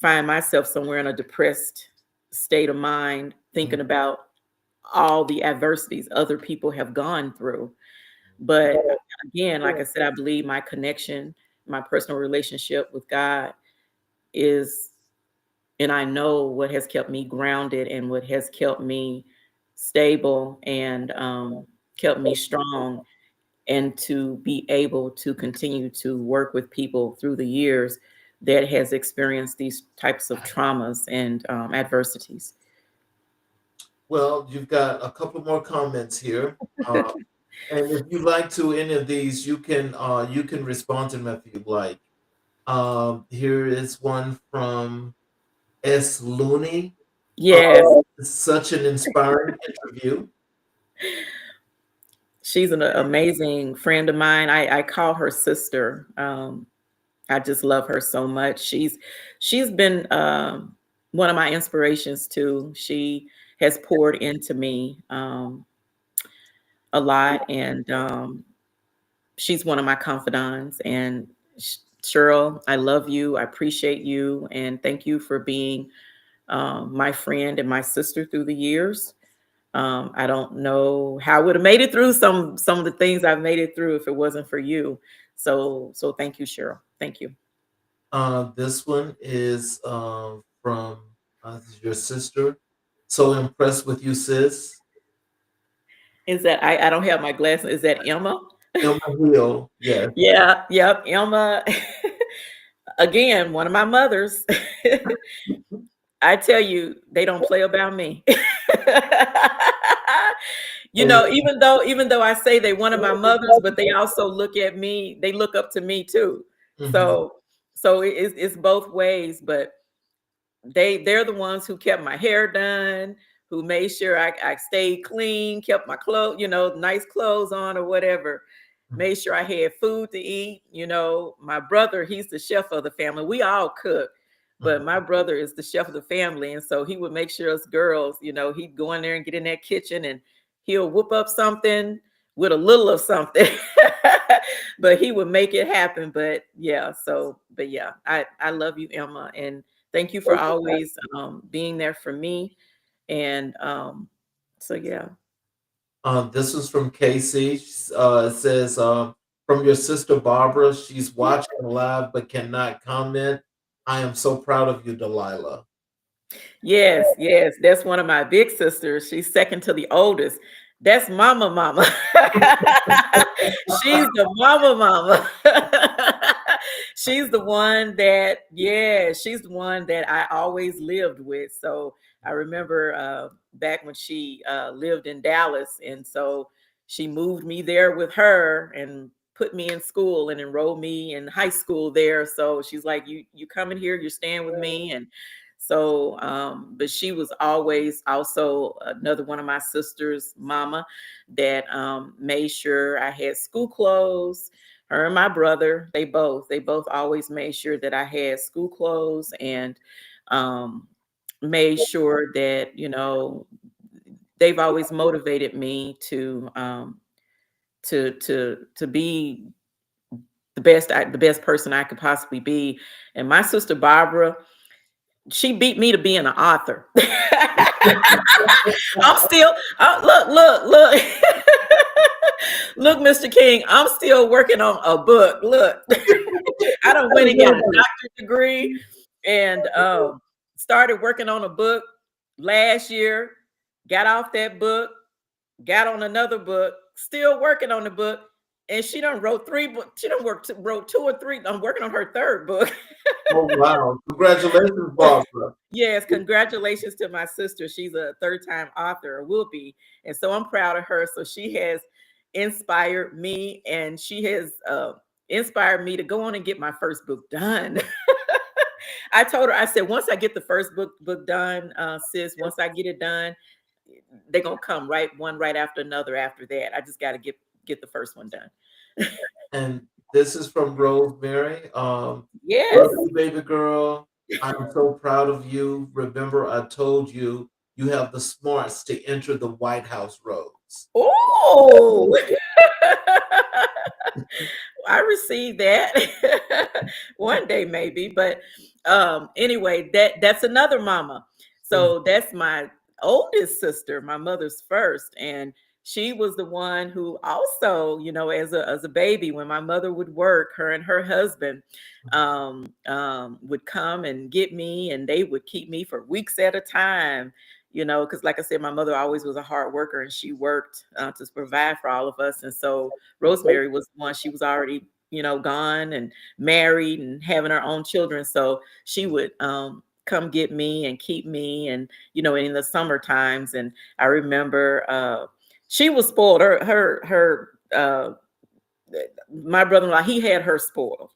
find myself somewhere in a depressed state of mind, thinking about all the adversities other people have gone through. But again, like I said, I believe my connection, my personal relationship with God is, and I know what has kept me grounded and what has kept me stable and kept me strong, and to be able to continue to work with people through the years that has experienced these types of traumas and adversities. Well, you've got a couple more comments here. And if you like to any of these, you can respond to them if you like. Here is one from S. Looney. Yes, Such an inspiring interview. she's an amazing friend of mine. I call her sister. I just love her so much. She's been one of my inspirations too. She has poured into me a lot, and she's one of my confidants. And Cheryl, I love you. I appreciate you, and thank you for being my friend and my sister through the years. I don't know how I would have made it through some of the things I've made it through if it wasn't for you. So thank you, Cheryl. Thank you. This one is from your sister. So impressed with you, sis. Is that I don't have my glasses. Is that Emma? Emma Hill. Yes. Yeah, yep, Emma. Again, one of my mothers. I tell you, they don't play about me. You know, even though I say they one of my mothers, but they also look at me, they look up to me too. So it's both ways, but they're the ones who kept my hair done, who made sure I stayed clean, kept my clothes, nice clothes on or whatever, made sure I had food to eat. My brother, he's the chef of the family. We all cook, but my brother is the chef of the family. And so he would make sure us girls, he'd go in there and get in that kitchen and he'll whoop up something with a little of something, but he would make it happen. But yeah, I love you, Emma. And thank you for always being there for me. And so, yeah. This is from Casey. It says, from your sister Barbara, she's watching live but cannot comment. I am so proud of you, Delilah. Yes. That's one of my big sisters. She's second to the oldest. That's mama. She's the mama. She's the one that I always lived with. So I remember back when she lived in Dallas. And so she moved me there with her and put me in school and enrolled me in high school there. So she's like, you coming here, you're staying with me. And so, but she was always also another one of my sisters' mama that made sure I had school clothes. Her and my brother, they both always made sure that I had school clothes and made sure that, they've always motivated me to be the best person I could possibly be. And my sister Barbara, she beat me to being an author. I'm still, look, look, Mr. King, I'm still working on a book. Look, I done went and got a doctorate degree and started working on a book last year, got off that book, got on another book, still working on the book. And she done wrote 3 books. She done wrote 2 or 3. I'm working on her 3rd book. Oh, wow. Congratulations, Barbara. Yes, congratulations to my sister. She's a 3rd-time author, or will be. And so I'm proud of her. So she has inspired me, and she has inspired me to go on and get my first book done. I told her, I said, once I get the first book done, sis, once I get it done, they're going to come one right after another after that. I just got to get the first one done. And this is from Rosemary. Yes. Love you, baby girl. I'm so proud of you. Remember, I told you you have the smarts to enter the White House roads. Oh, I received that one day maybe, but anyway, that's another mama. So that's my oldest sister, my mother's first, and she was the one who also, as a baby, when my mother would work, her and her husband would come and get me, and they would keep me for weeks at a time, because like I said, my mother always was a hard worker and she worked to provide for all of us. And so Rosemary was one, she was already, gone and married and having her own children. So she would come get me and keep me, and, in the summer times. And I remember she was spoiled. My brother-in-law, he had her spoiled.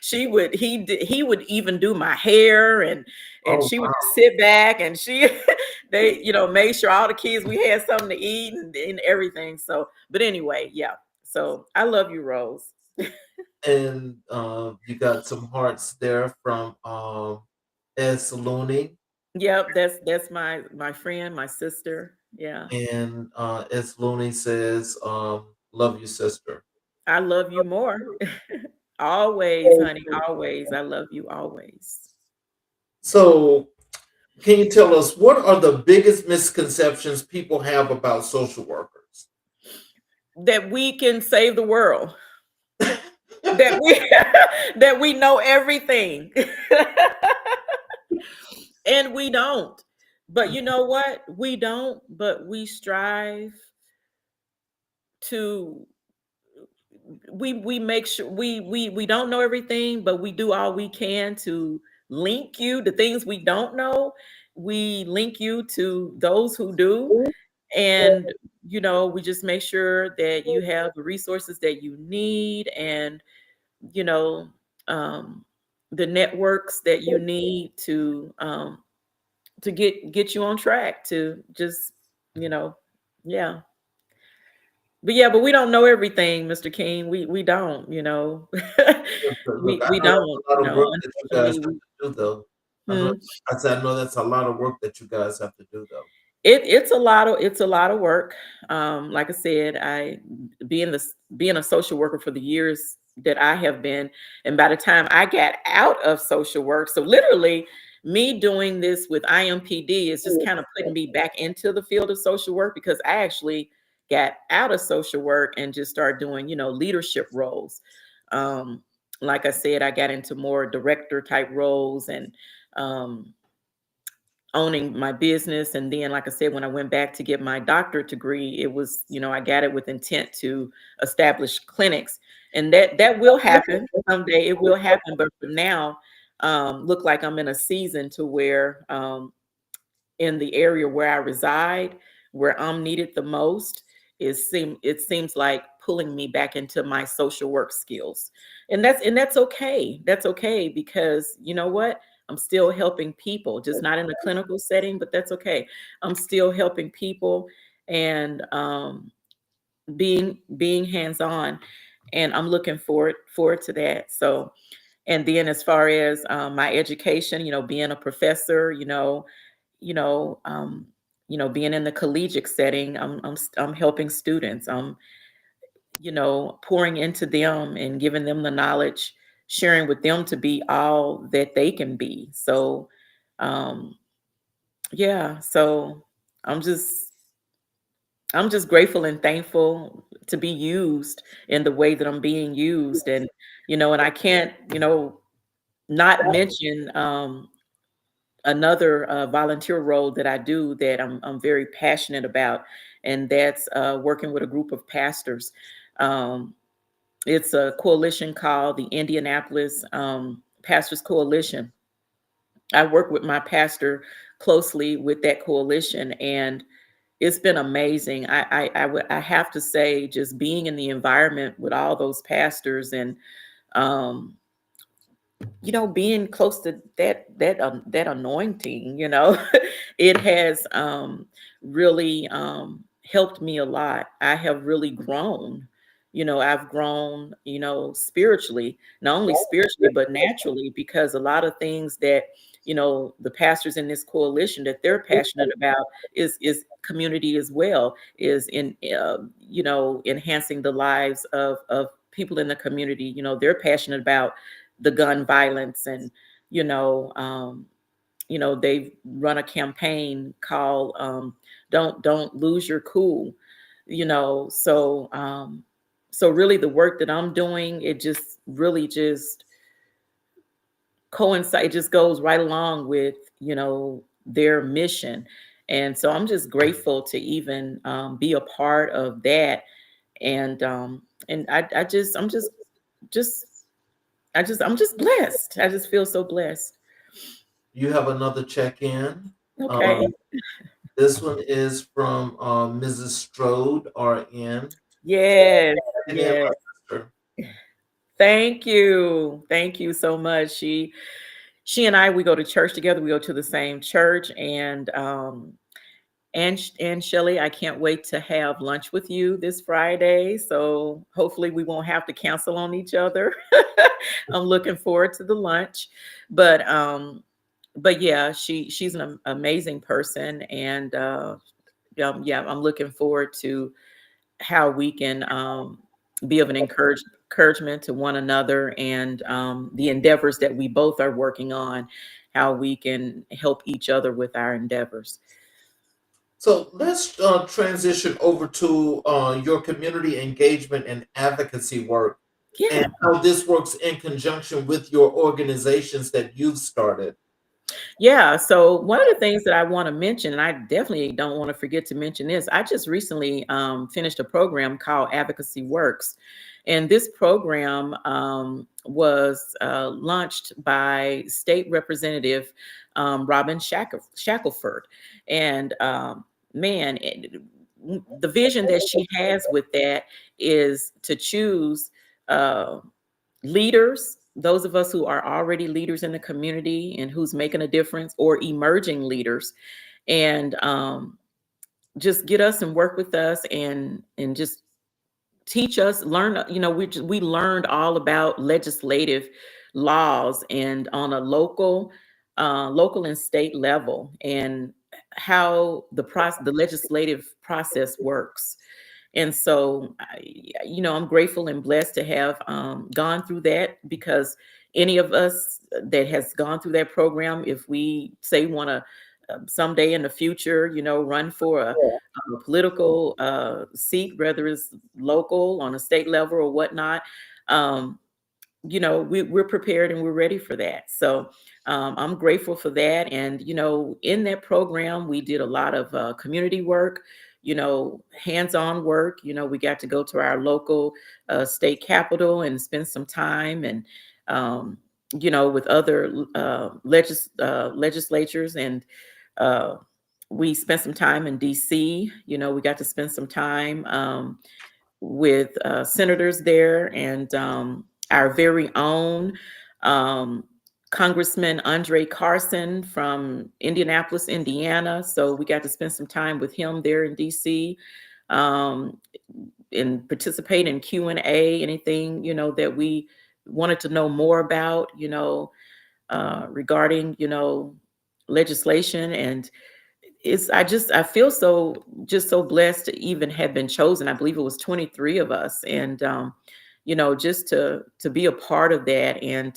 He would even do my hair, and she would just sit back, and they made sure all the kids, we had something to eat and everything. So, but anyway, yeah. So I love you, Rose. And you got some hearts there from Ed Saloni. Yep, that's my friend, my sister. Yeah. And Ed Saloni says, love you, sister. I love you more. Always, honey, always. I love you always. So, can you tell us what are the biggest misconceptions people have about social workers? That we can save the world. that we know everything. And we don't. But you know what? We don't, but we strive to we make sure we don't know everything, but we do all we can to link you, the things we don't know, we link you to those who do. And, we just make sure that you have the resources that you need, and, you know, um, the networks that you need to get you on track to just, you know, yeah. But we don't know everything, Mr. King. We don't, Look, I we know don't, that's a lot of work that you guys unfortunately. have to do, though. I know. Hmm. I said I know that's a lot of work that you guys have to do, though. It's a lot of work. Like I said, I being a social worker for the years that I have been, and by the time I got out of social work, so literally me doing this with IMPD is just kind of putting me back into the field of social work, because I actually got out of social work and just started doing, leadership roles. Um, like I said, I got into more director type roles, and um, owning my business. And then, like I said, when I went back to get my doctorate degree, it was, I got it with intent to establish clinics. And that will happen someday. It will happen. But for now, look like I'm in a season to where, in the area where I reside, where I'm needed the most, it seems like pulling me back into my social work skills. And that's okay. That's okay, because you know what? I'm still helping people, just not in a clinical setting, but that's okay. I'm still helping people, and being hands-on, and I'm looking forward to that. So, and then as far as my education, being a professor, you know, um, being in the collegiate setting, I'm helping students. I'm, pouring into them and giving them the knowledge, sharing with them to be all that they can be. So, um, yeah. So I'm just, I'm just grateful and thankful to be used in the way that I'm being used, and I can't, not mention another volunteer role that I do that I'm very passionate about, and that's working with a group of pastors. Um, it's a coalition called the Indianapolis Pastors Coalition. I work with my pastor closely with that coalition, and it's been amazing. I have to say, just being in the environment with all those pastors, and um, being close to that anointing, it has really helped me a lot. I have really grown. I've grown, spiritually, not only spiritually but naturally, because a lot of things that the pastors in this coalition that they're passionate about is community as well, is in enhancing the lives of people in the community. They're passionate about the gun violence, and you know um, they've run a campaign called don't lose your cool. So really the work that I'm doing, it just really just coincide, it just goes right along with their mission. And so I'm just grateful to even be a part of that. And just I'm just blessed. I just feel so blessed. You have another check-in. Okay. Um, this one is from Mrs. Strode, RN. Yes. Check in, Yes. my sister. Thank you. Thank you so much. She and I, we go to church together. We go to the same church, and Shelly, I can't wait to have lunch with you this Friday. So hopefully we won't have to cancel on each other. I'm looking forward to the lunch. But yeah, she's an amazing person, and yeah, I'm looking forward to how we can be of an encouragement to one another, and the endeavors that we both are working on, how we can help each other with our endeavors. So let's transition over to your community engagement and advocacy work, and Yeah. how this works in conjunction with your organizations that you've started. Yeah. So one of the things that I want to mention, and I definitely don't want to forget to mention this, I just recently finished a program called Advocacy Works. And this program was launched by State Representative Robin Shackelford. And man, the vision that she has with that is to choose leaders, those of us who are already leaders in the community and who's making a difference, or emerging leaders, and just get us and work with us and just teach us, learn. We learned all about legislative laws and on a local and state level, and how the legislative process works. And so, I'm grateful and blessed to have gone through that, because any of us that has gone through that program, if we say want to someday in the future, run for a political seat, whether it's local, on a state level, or whatnot, um, we're prepared and we're ready for that. So I'm grateful for that. And, in that program, we did a lot of community work, hands-on work. We got to go to our local state capitol and spend some time, and, with other legislatures. And uh, we spent some time in DC. We got to spend some time with senators there, and our very own um, Congressman Andre Carson from Indianapolis, Indiana. So we got to spend some time with him there in DC, um, and participate in Q&A, anything, that we wanted to know more about, regarding, legislation. And I feel so blessed to even have been chosen. I believe it was 23 of us. And just to be a part of that, and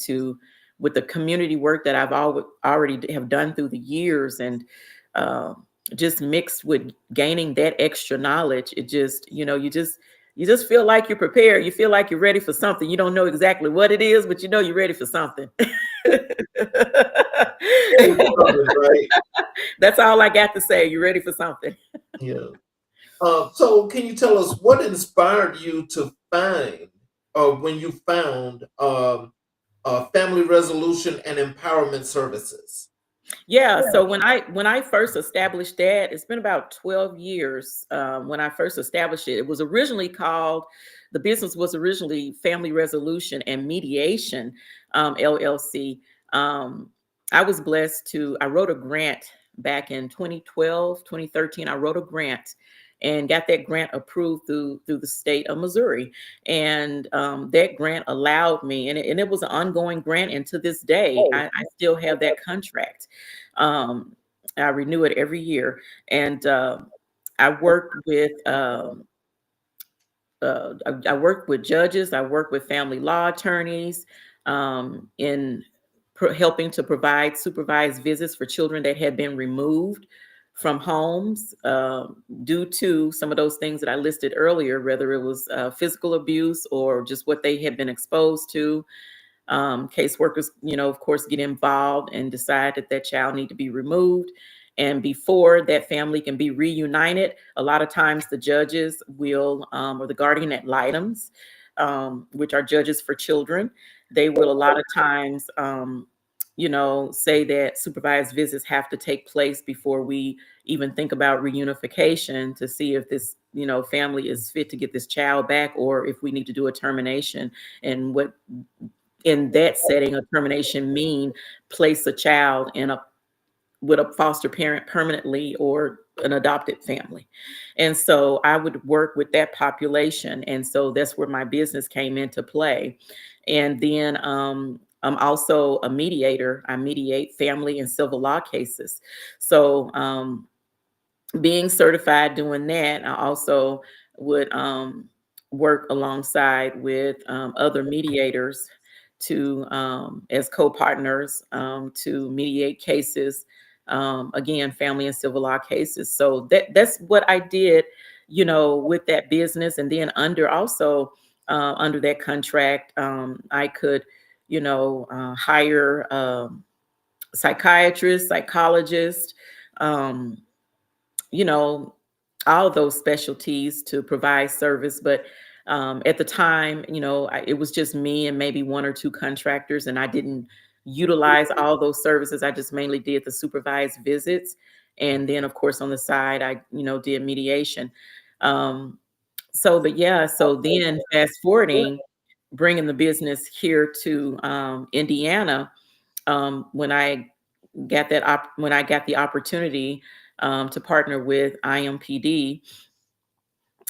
with the community work that I've already have done through the years, and just mixed with gaining that extra knowledge, it just, you just feel like you're prepared. You feel like you're ready for something. You don't know exactly what it is, but you're ready for something. Right? That's all I got to say. You're ready for something. Yeah. So can you tell us what inspired you to find, when you found Family Resolution and Empowerment Services? Yeah. So when I first established that, it's been about 12 years. When I first established it, the business was originally Family Resolution and Mediation, LLC. I was blessed I wrote a grant back in 2012, 2013. I wrote a grant and got that grant approved through the state of Missouri. And that grant allowed me, and it was an ongoing grant. And to this day, I still have that contract. I renew it every year. And I worked with I work with judges. I work with family law attorneys, in helping to provide supervised visits for children that had been removed from homes due to some of those things that I listed earlier, whether it was physical abuse or just what they had been exposed to. Caseworkers, of course, get involved and decide that that child need to be removed. And before that family can be reunited, a lot of times the judges will, or the guardian ad litems, which are judges for children, they will a lot of times, say that supervised visits have to take place before we even think about reunification, to see if this, family is fit to get this child back, or if we need to do a termination. And what in that setting, a termination mean place a child with a foster parent permanently, or an adopted family. And so I would work with that population. And so that's where my business came into play. And then I'm also a mediator. I mediate family and civil law cases. So being certified doing that, I also would work alongside with other mediators to as co-partners to mediate cases, again, family and civil law cases. So that's what I did, with that business. And then under that contract, I could, hire psychiatrists, psychologists, um, all those specialties to provide service. But at the time, it was just me and maybe one or two contractors, and I didn't utilize all those services. I just mainly did the supervised visits. And then, of course, on the side, I, did mediation. Um, but yeah, so then fast forwarding, bringing the business here to Indiana, when I when I got the opportunity to partner with IMPD,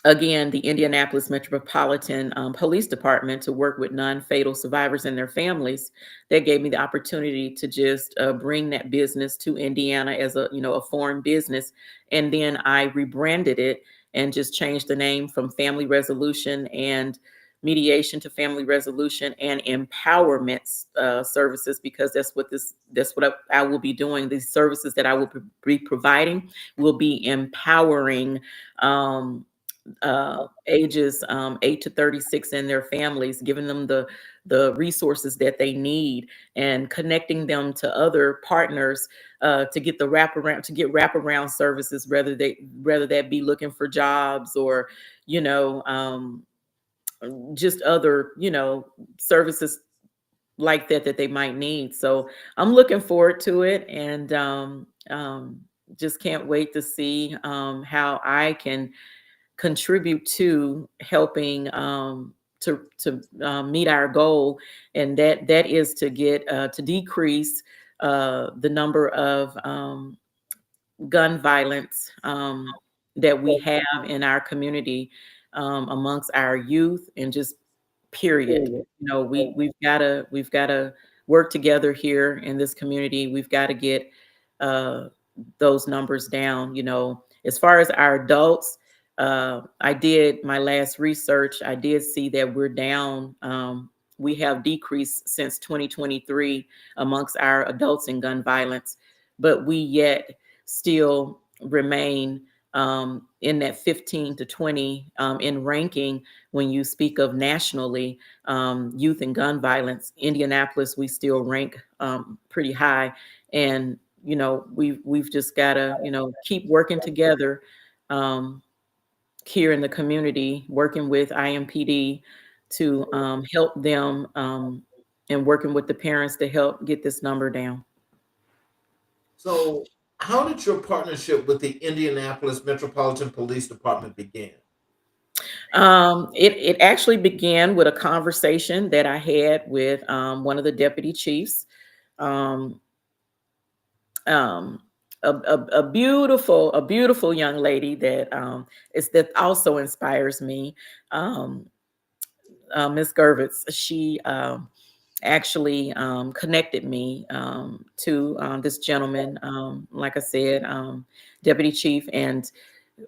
again, the Indianapolis Metropolitan Police Department, to work with non-fatal survivors and their families. That gave me the opportunity to just bring that business to Indiana as a foreign business. And then I rebranded it and just changed the name from Family Resolution and Mediation to Family Resolution and Empowerment Services, because that's what I will be doing. These services that I will be providing will be empowering ages 8 to 36 and their families, giving them the resources that they need, and connecting them to other partners to get wraparound services, whether that be looking for jobs or you know just other services like that they might need. So I'm looking forward to it, and just can't wait to see how I can contribute to helping to meet our goal, and that is to get to decrease the number of gun violence that we have in our community, amongst our youth, and just period. We've got to work together here in this community. We've got to get uh, those numbers down. As far as our adults, I did my last research. I did see that we're down. We have decreased since 2023 amongst our adults in gun violence, but we yet still remain in that 15 to 20 in ranking. When you speak of nationally, youth and gun violence, Indianapolis, we still rank pretty high. And we've just got to keep working together here in the community, working with IMPD to help them, and working with the parents to help get this number down. So, how did your partnership with the Indianapolis Metropolitan Police Department begin? It actually began with a conversation that I had with one of the deputy chiefs. Um, um, a beautiful young lady that also inspires me. Um, Miss Gervitz, she actually connected me to this gentleman, like I said, deputy chief, and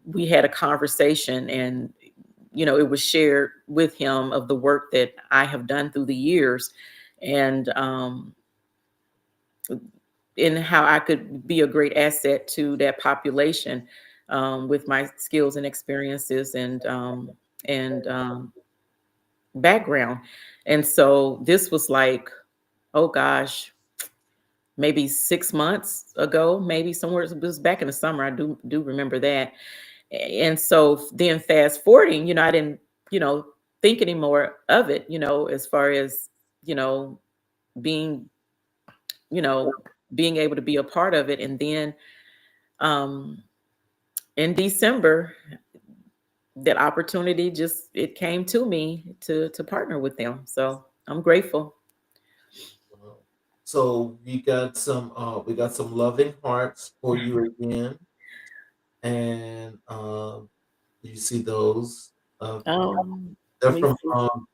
we had a conversation, and it was shared with him of the work that I have done through the years, and in how I could be a great asset to that population, with my skills and experiences and background. And so this was like, oh gosh, maybe 6 months ago, maybe somewhere. It was back in the summer. I do remember that. And so then fast forwarding, I didn't, think anymore of it, as far as, being, you know, being able to be a part of it. And then um, in December, that opportunity just it came to me to partner with them. So I'm grateful. Wow. So we got some loving hearts for you again, and you see those. Uh, they're Let me from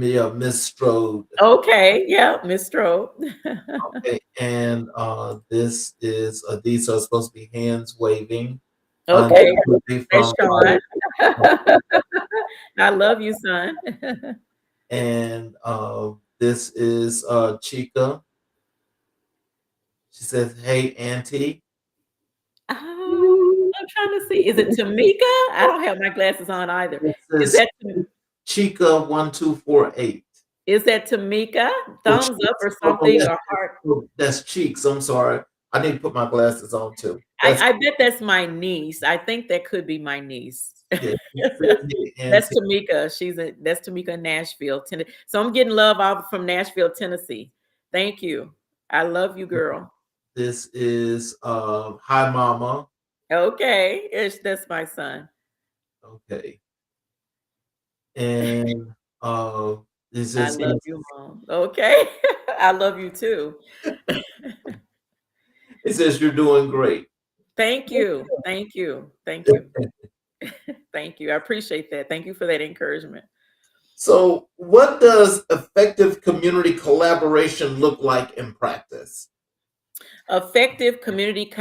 see. Miss Strode. Okay, yeah, Miss Stroh. Okay, and these are supposed to be hands waving. These Okay, would be that's from Sean. I love you, son. and this is Chica. She says, "Hey, Auntie." I'm trying to see. Is it Tamika? I don't have my glasses on either. This Is is that Chica 1248. is that Tamika? Oh, Thumbs up Cheeks. or Oh, something, or heart? that's Cheeks. I'm sorry. I need to put my glasses on too. That's I bet that's my niece. I think that could be my niece. yeah. She says, "Hey, That's Auntie." Tamika. That's Tamika in Nashville, Tennessee. So I'm getting love out from Nashville, Tennessee. Thank you. I love you, girl. This is Hi Mama. Okay, that's my son. Okay. And uh this I is love you, Mom. Okay. I love you too. it says you're doing great. Thank you. Thank you. Thank you. Thank you. I appreciate that. Thank you for that encouragement. So, what does effective community collaboration look like in practice? Effective community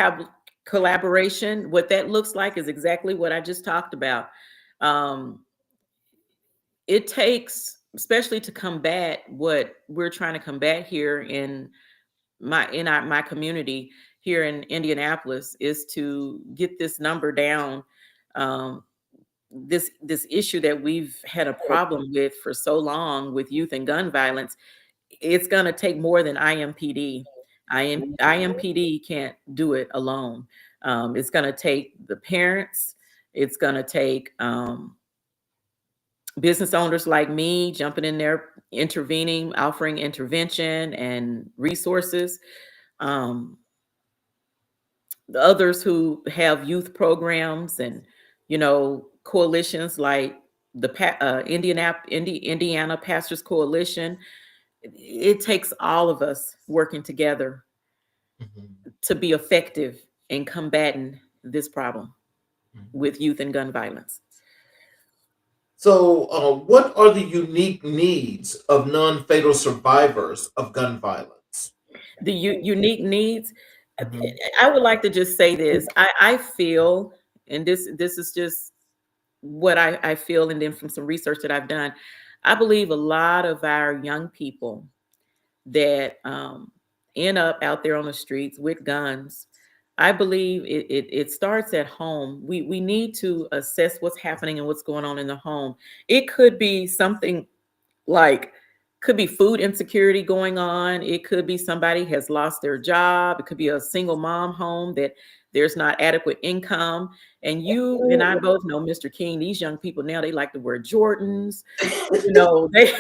collaboration, what that looks like is exactly what I just talked about. Um, it takes, especially to combat what we're trying to combat here in my community here in Indianapolis, is to get this number down. Um, this issue that we've had a problem with for so long with youth and gun violence, it's going to take more than IMPD. IMPD can't do it alone. It's going to take the parents. It's going to take business owners like me jumping in there, intervening, offering intervention and resources. Um, the others who have youth programs and, coalitions like the Indiana Pastors Coalition. It takes all of us working together Mhm, to be effective in combating this problem mhm. with youth and gun violence. So, what are the unique needs of non fatal survivors of gun violence? The unique needs. Mhm, I would like to just say this. I feel, and this is just what I feel, and then from some research that I've done, I believe a lot of our young people that end up out there on the streets with guns. I believe it starts at home. We need to assess what's happening and what's going on in the home. It could be something like, could be food insecurity going on. It could be somebody has lost their job. It could be a single mom home that there's not adequate income. And you and I both know, Mr. King, these young people now, they like to wear Jordans. They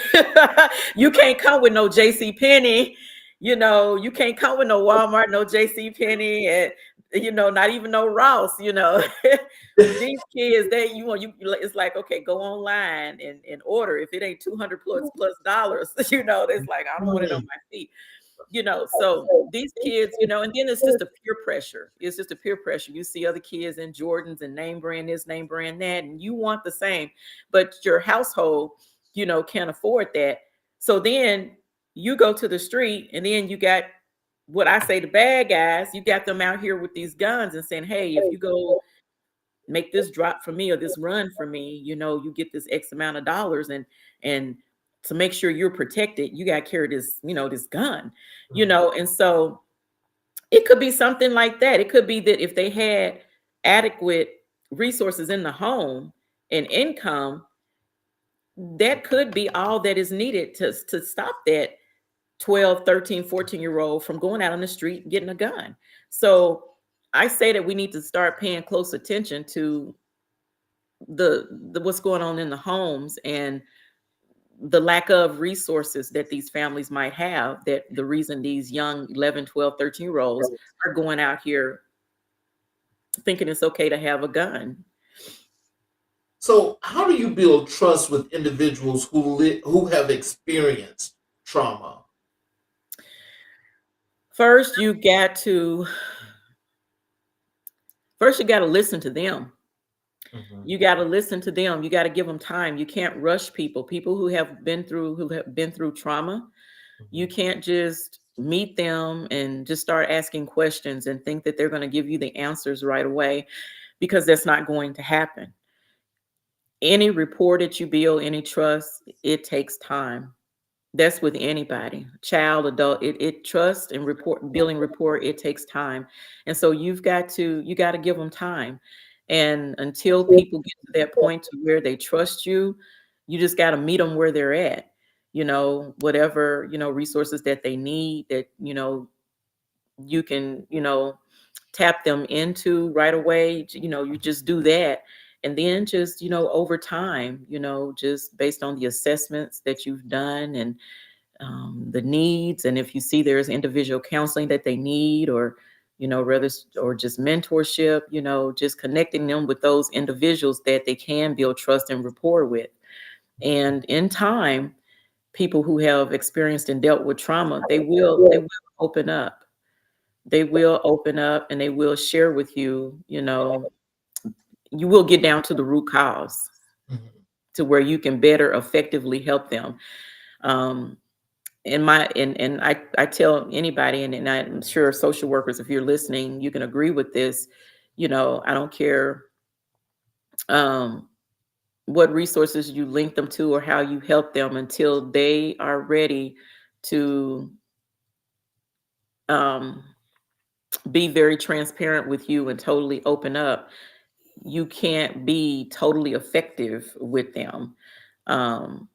you can't come with no JC Penney. You can't come with no Walmart, no JC Penney, and not even no Ross. These kids, it's like, okay, go online and order. If it ain't 200 plus dollars, it's like, I don't want it on mhm, my feet. So these kids, and then it's just a peer pressure. It's just a peer pressure. You see other kids in Jordans and name brand this, name brand that, and you want the same, but your household, can't afford that. So then you go to the street, and then you got what I say, the bad guys, you got them out here with these guns and saying, hey, if you go make this drop for me or this run for me, you get this X amount of dollars, and to make sure you're protected, you got to carry this, this gun, and so it could be something like that. It could be that if they had adequate resources in the home and income, that could be all that is needed to stop that 12, 13, 14-year old from going out on the street and getting a gun. So I say that we need to start paying close attention to the what's going on in the homes and the lack of resources that these families might have, that the reason these young 11, 12, 13-year olds are going out here thinking it's okay to have a gun. So, how do you build trust with individuals who have experienced trauma? First, you got to listen to them. Mhm, You got to listen to them. You got to give them time. You can't rush people who have been through trauma. You mhm. can't just meet them and just start asking questions and think that they're going to give you the answers right away, because that's not going to happen. Any rapport that you build, any trust, it takes time. That's with anybody, child, adult. It trust and building rapport, it takes time. And so you got to give them time. And until people get to that point to where they trust you, you just got to meet them where they're at. Whatever, resources that they need, that, you can, tap them into right away. You just do that. And then just, over time, just based on the assessments that you've done, and the needs, and if you see there's individual counseling that they need, or rather, or just mentorship, just connecting them with those individuals that they can build trust and rapport with. And in time, people who have experienced and dealt with trauma, they will open up. They will open up and they will share with you. You will get down to the root cause, Mhm. to where you can better effectively help them. Um, and I tell anybody, and I'm sure social workers, if you're listening, you can agree with this. I don't care um, what resources you link them to or how you help them, until they are ready to um, be very transparent with you and totally open up. You can't be totally effective with them um,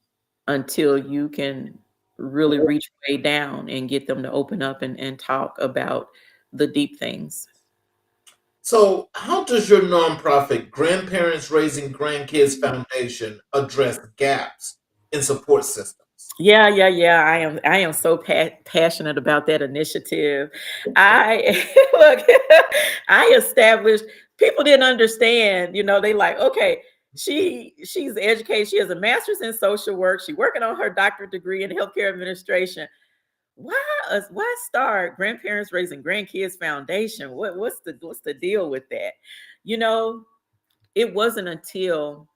until you can really reach way down and get them to open up and talk about the deep things. So, how does your nonprofit Grandparents Raising Grandkids Foundation address gaps in support systems? Yeah. I am so passionate about that initiative. I look, I established, people didn't understand, they like, okay, she's educated, she has a master's in social work, she's working on her doctorate degree in healthcare administration. Why start Grandparents Raising Grandkids Foundation? What's the deal with that? You know, it wasn't until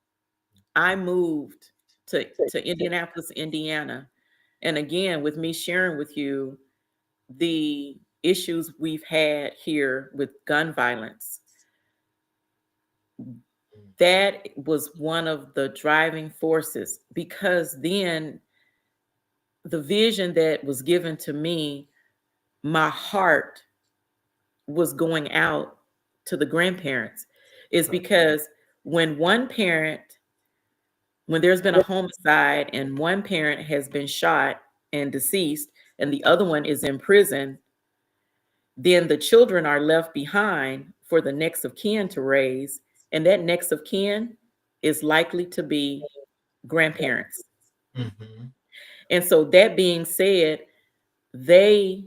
I moved to Indianapolis, Indiana, and again with me sharing with you the issues we've had here with gun violence. That was one of the driving forces, because then the vision that was given to me, my heart was going out to the grandparents, is Right. because when one parent, when there's been a homicide and one parent has been shot and deceased and the other one is in prison, then the children are left behind for the next of kin to raise, and that next of kin is likely to be grandparents. Mhm. And so, that being said, they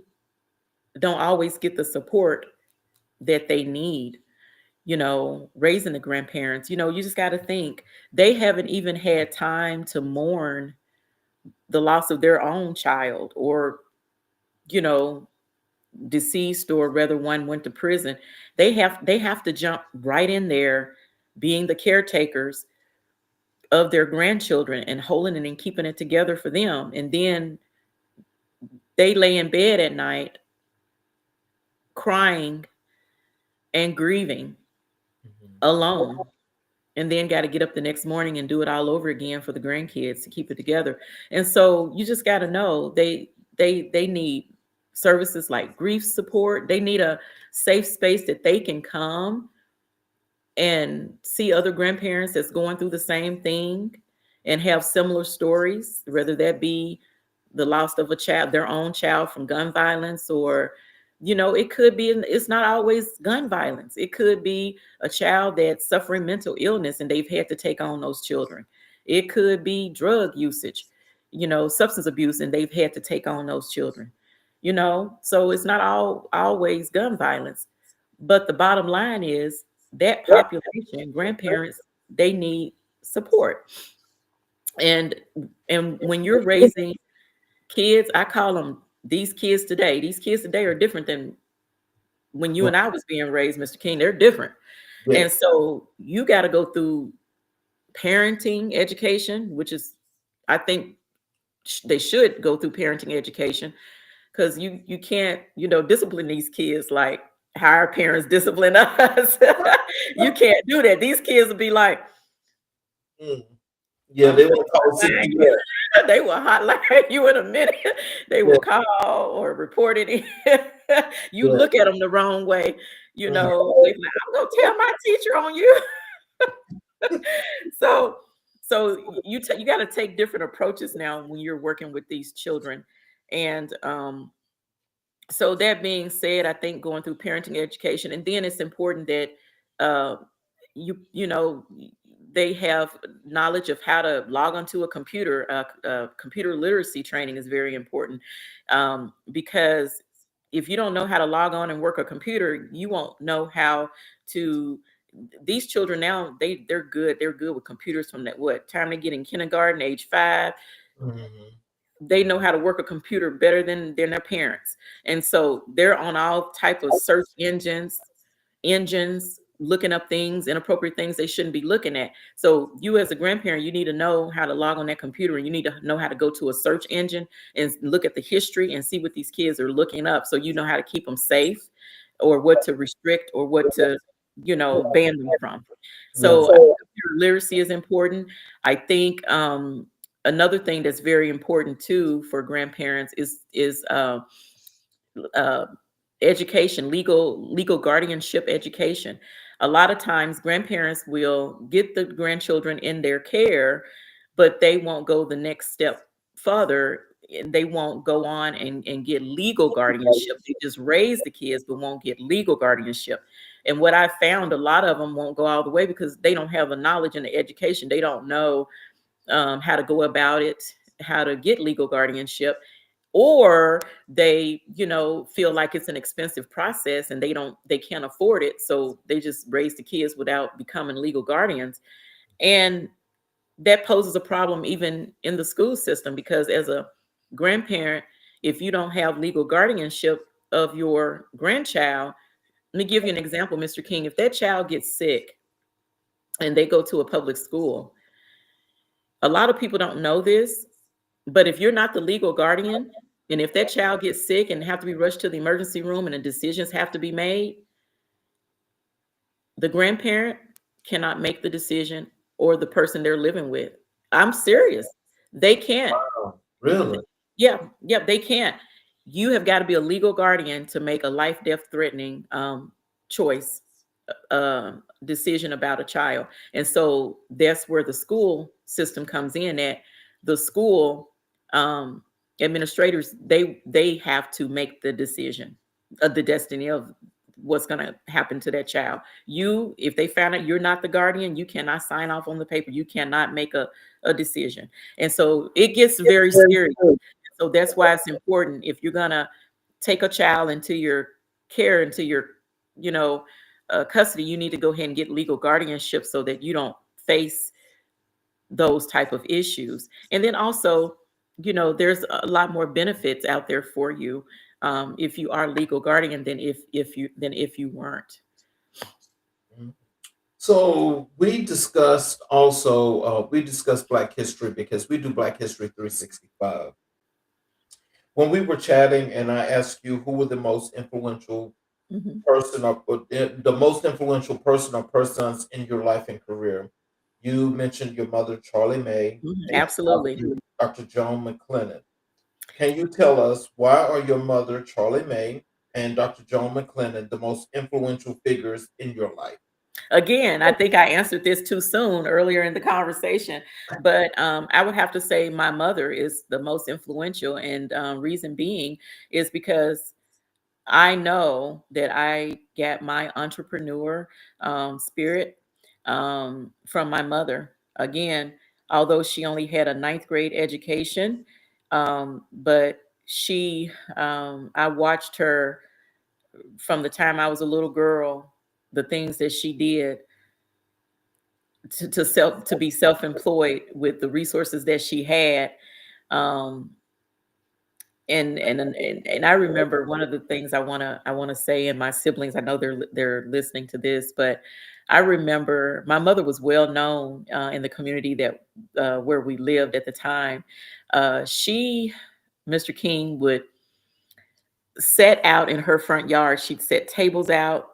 don't always get the support that they need, raising the grandparents. You just got to think, they haven't even had time to mourn the loss of their own child, or, you know, deceased, or rather one went to prison. They have to jump right in there, being the caretakers of their grandchildren and holding it and keeping it together for them. And then they lay in bed at night crying and grieving Mhm. alone, and then got to get up the next morning and do it all over again for the grandkids to keep it together. And so you just got to know, they need services like grief support. They need a safe space that they can come and see other grandparents that's going through the same thing and have similar stories, whether that be the loss of a child, their own child, from gun violence, or, it could be, it's not always gun violence. It could be a child that's suffering mental illness and they've had to take on those children. It could be drug usage, substance abuse, and they've had to take on those children. So it's not always gun violence. But the bottom line is, that population, grandparents, they need support. And when you're raising kids, I call them these kids today. These kids today are different than when you Right. and I was being raised, Mr. King. They're different. And Yes. so you got to go through parenting education, which is, I think, they should go through parenting education, because you can't, discipline these kids like how our parents discipline us. You can't do that. These kids will be like, Mm. Yeah, I'm they gonna will call hotline you. CPS. They will hotline you in a minute. They will Yeah, call or report it in. You yeah. look at them the wrong way, Mhm. they like, I'm gonna tell my teacher on you. So, you got to take different approaches now when you're working with these children. And so that being said, I think going through parenting education, and then it's important that uh, you know they have knowledge of how to log onto a computer. Computer literacy training is very important, because if you don't know how to log on and work a computer, you won't know how to. These children now, they're good. They're good with computers from that what time they get in kindergarten, age 5. Mhm. They know how to work a computer better than their parents, and so they're on all type of search engines, looking up things, inappropriate things they shouldn't be looking at. So you as a grandparent, you need to know how to log on that computer, and you need to know how to go to a search engine and look at the history and see what these kids are looking up, so you know how to keep them safe, or what to restrict, or what to, ban them from. Yeah. So I think computer literacy is important. I think another thing that's very important too for grandparents is uh, education, legal guardianship education. A lot of times grandparents will get the grandchildren in their care, but they won't go the next step further. And they won't go on and get legal guardianship. They just raise the kids but won't get legal guardianship. And what I found, a lot of them won't go all the way because they don't have the knowledge and the education. They don't know how to go about it, how to get legal guardianship, or they, feel like it's an expensive process and they can't afford it, so they just raise the kids without becoming legal guardians. And that poses a problem even in the school system, because as a grandparent, if you don't have legal guardianship of your grandchild, let me give you an example, Mr. King. If that child gets sick and they go to a public school, a lot of people don't know this, but if you're not the legal guardian, and if that child gets sick and have to be rushed to the emergency room and the decisions have to be made, the grandparent cannot make the decision, or the person they're living with. I'm serious. They can't. Wow. Really? Yeah, they can't. You have got to be a legal guardian to make a life, death threatening choice, decision about a child. And so that's where the school system comes in. At the school, administrators, they have to make the decision of the destiny of what's going to happen to that child. If they found out you're not the guardian, you cannot sign off on the paper. You cannot make a decision. And so it gets very serious. So that's why it's important, if you're going to take a child into your care, into your, custody, you need to go ahead and get legal guardianship so that you don't face those type of issues. And then also, there's a lot more benefits out there for you, if you are legal guardian than if you weren't. So we discussed Black History because we do Black History 365. When we were chatting, and I asked you who were the most influential Mhm. person or the most influential person or persons in your life and career, you mentioned your mother, Charlie May, Mhm. and Absolutely. Dr. Joan McClellan. Can you tell us why are your mother, Charlie May, and Dr. Joan McClellan the most influential figures in your life? Again, I think I answered this too soon earlier in the conversation, but I would have to say my mother is the most influential, and reason being is because I know that I get my entrepreneur spirit from my mother. Again, although she only had a ninth grade education, but I watched her from the time I was a little girl, the things that she did to be self-employed with the resources that she had. Um, and I remember one of the things I want to say, and my siblings, I know they're listening to this, but I remember my mother was well known in the community that where we lived at the time. She, Mr. King, would set out in her front yard. She'd set tables out,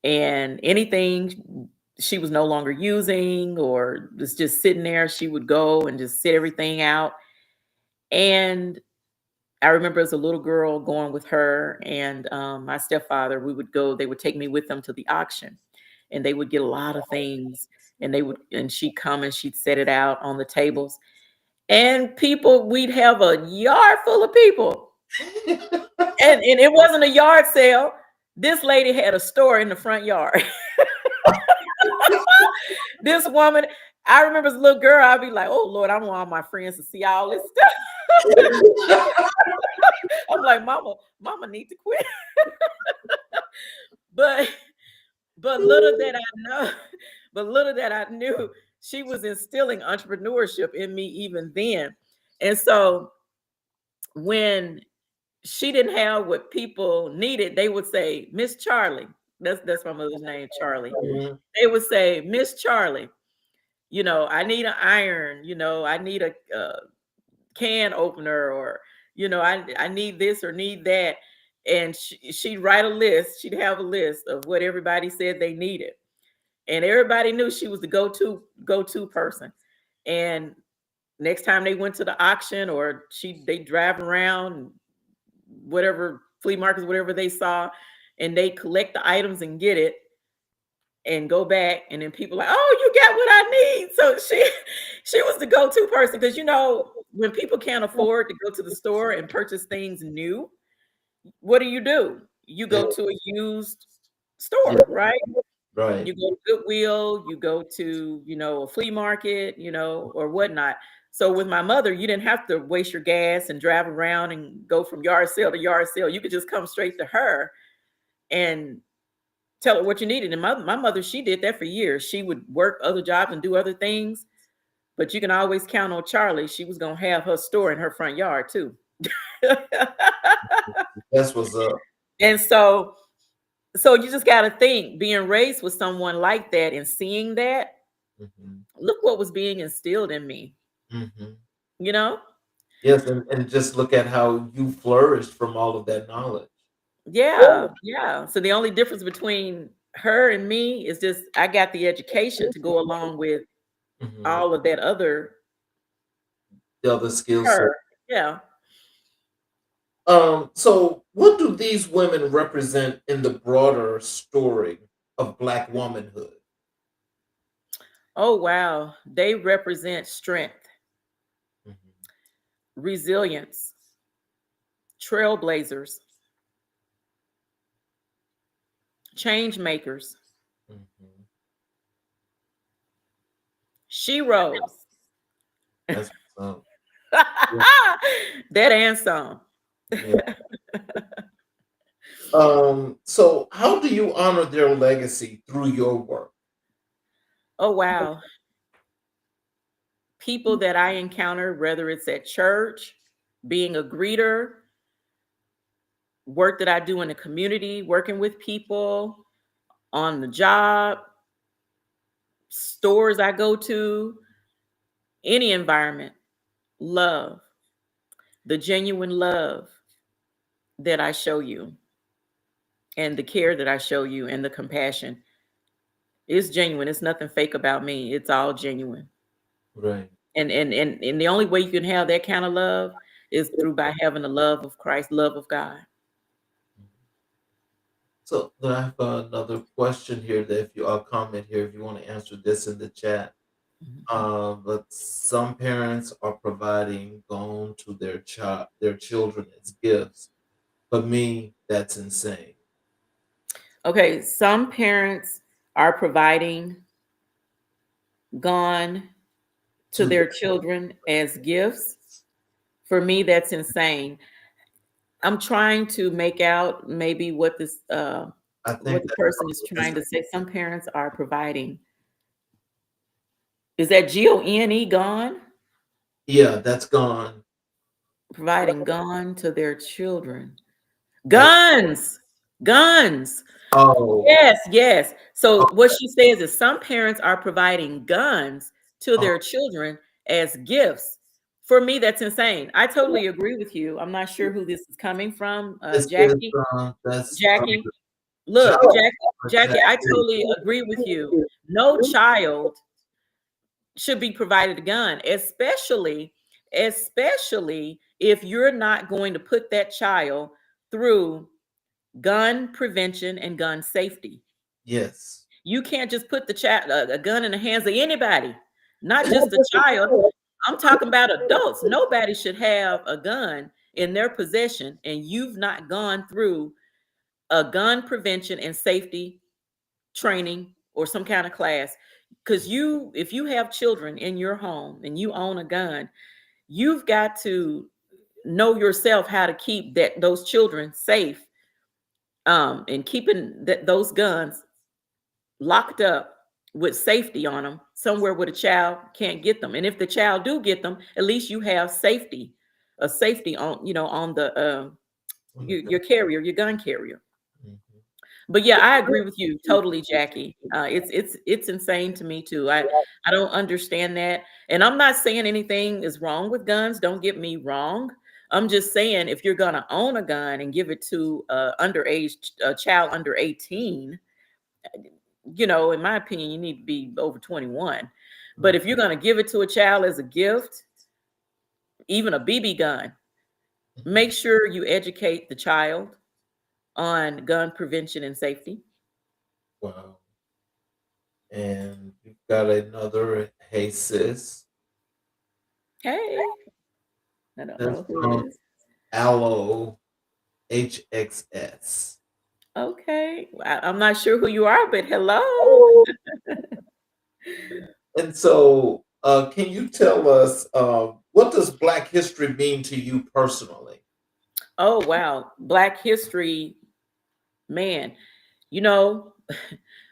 and anything she was no longer using or was just sitting there, she would go and just sit everything out. And I remember as a little girl going with her and my stepfather, they would take me with them to the auction, and they would get a lot of things, and she'd come and she'd set it out on the tables. And we'd have a yard full of people. And it wasn't a yard sale. This lady had a store in the front yard. This woman, I remember as a little girl, I'd be like, oh Lord, I don't want all my friends to see all this stuff. I'm like, mama need to quit. but but little that I know, but little that I knew, she was instilling entrepreneurship in me even then. And so when she didn't have what people needed, they would say, Miss Charlie. That's my mother's name, Charlie. Mhm. They would say, Miss Charlie, I need an iron, I need a can opener, or I need this or need that. And she'd write a list. She'd have a list of what everybody said they needed, and everybody knew she was the go-to person. And next time they went to the auction, or they drive around whatever flea markets, whatever they saw, and they collect the items and get it and go back, and then people like, oh, you got what I need. So she was the go-to person, because when people can't afford to go to the store and purchase things new, what do? You go to a used store, Yeah, right? right. You go to Goodwill, you go to a flea market, or whatnot. So with my mother, you didn't have to waste your gas and drive around and go from yard sale to yard sale. You could just come straight to her and tell her what you needed. And my mother, she did that for years. She would work other jobs and do other things, but you can always count on Charlie. She was going to have her store in her front yard too. That's what's up. And so you just got to think, being raised with someone like that and seeing that, look what was being instilled in me, you know? Yes, and just look at how you flourished from all of that knowledge. Yeah. So the only difference between her and me is just I got the education to go along with all of that other The other skill set. her. Yeah. So what do these women represent in the broader story of Black womanhood? Oh, wow. They represent strength, Mhm. resilience, trailblazers, change makers. Mhm. She rose. That's what's up. That and some. Yeah. So how do you honor their legacy through your work? Oh, wow. People that I encounter, whether it's at church, being a greeter, work that I do in the community, working with people, on the job, stores I go to, any environment, love, the genuine love that I show you, and the care that I show you, and the compassion. It's genuine. It's nothing fake about me. It's all genuine. Right. And the only way you can have that kind of love is by having the love of Christ, love of God. So then I have another question here that if you all comment here, if you want to answer this in the chat. But some parents are providing gone to their children as gifts. For me, that's insane. Okay, some parents are providing gone to To their children as gifts. For me, that's insane. I'm trying to make out maybe what I what think the that person is trying to say. Some parents are providing. Is that GONE, gone? yeah, that's gone. Providing gone to their children. As, Guns. Guns. oh, Yes. So oh, what she says is some parents are providing guns to oh, their children as gifts. For me, that's insane. I totally agree with you. I'm not sure who this is coming from. this is Jackie. that's Jackie. Jack Look, or Jackie, I Jackie. totally agree with you. No child should be provided a gun, especially if you're not going to put that child through gun prevention and gun safety. Yes. You can't just put a gun in the hands of anybody, not just a child. I'm talking about adults. Nobody should have a gun in their possession, and you've not gone through a gun prevention and safety training or some kind of class. because if you have children in your home and you own a gun, you've got to know yourself how to keep those children safe, and keeping those guns locked up with safety on them somewhere where the child can't get them. And if the child do get them, at least you have safety, a safety on, on the your carrier, your gun carrier. Mhm. But yeah, I agree with you totally, Jackie. It's insane to me too. I don't understand that, and I'm not saying anything is wrong with guns. Don't get me wrong. I'm just saying if you're gonna own a gun and give it to a child under 18, in my opinion, you need to be over 21. But if you're gonna give it to a child as a gift, even a BB gun, make sure you educate the child on gun prevention and safety. Wow. And you've got another, hey sis. Hey, I don't That's know who it from is. Allo HXS. Okay. I'm not sure who you are, but hello. And so, can you tell us what does Black history mean to you personally? Oh, wow. Black history, man. You know,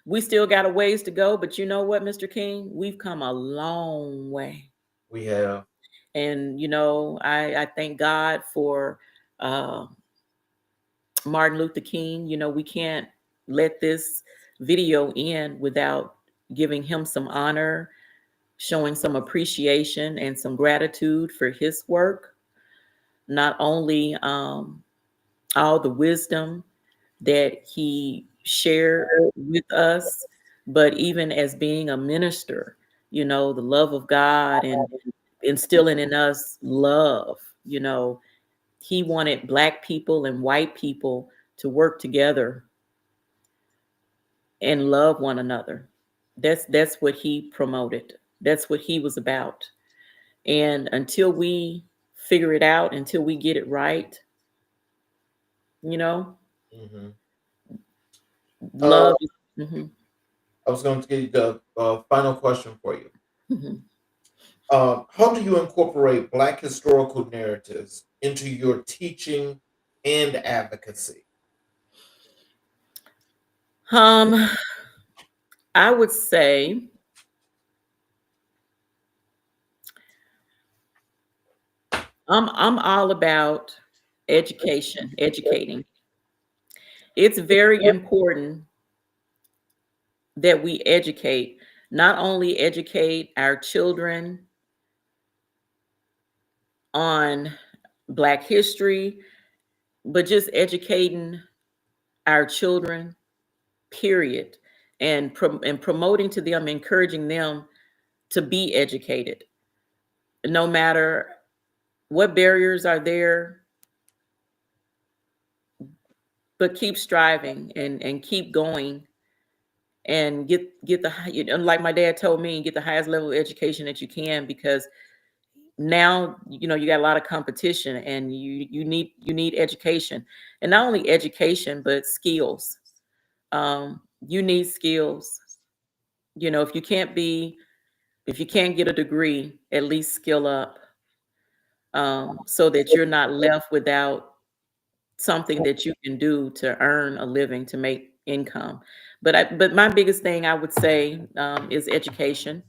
we still got a ways to go, but you know what, Mr. King? We've come a long way. We have. And, I thank God for uh, Martin Luther King. We can't let this video end without giving him some honor, showing some appreciation and some gratitude for his work. Not only all the wisdom that he shared with us, but even as being a minister, the love of God and instilling in us love. He wanted Black people and white people to work together and love one another. That's what he promoted. That's what he was about. And until we figure it out, until we get it right, you know, Hmm. love is. Mhm, I was going to give you the final question for you. mhm. How do you incorporate Black historical narratives into your teaching and advocacy? Um, I would say I'm all about education, educating. It's very important that we educate, not only educate our children on Black history, but just educating our children, period, and promoting to them, encouraging them to be educated, no matter what barriers are there, but keep striving and keep going and get the like my dad told me, get the highest level of education that you can, because now you got a lot of competition and you need education, and not only education but skills. You need skills. If you can't get a degree, at least skill up, so that you're not left without something that you can do to earn a living, to make income. But my biggest thing I would say is education.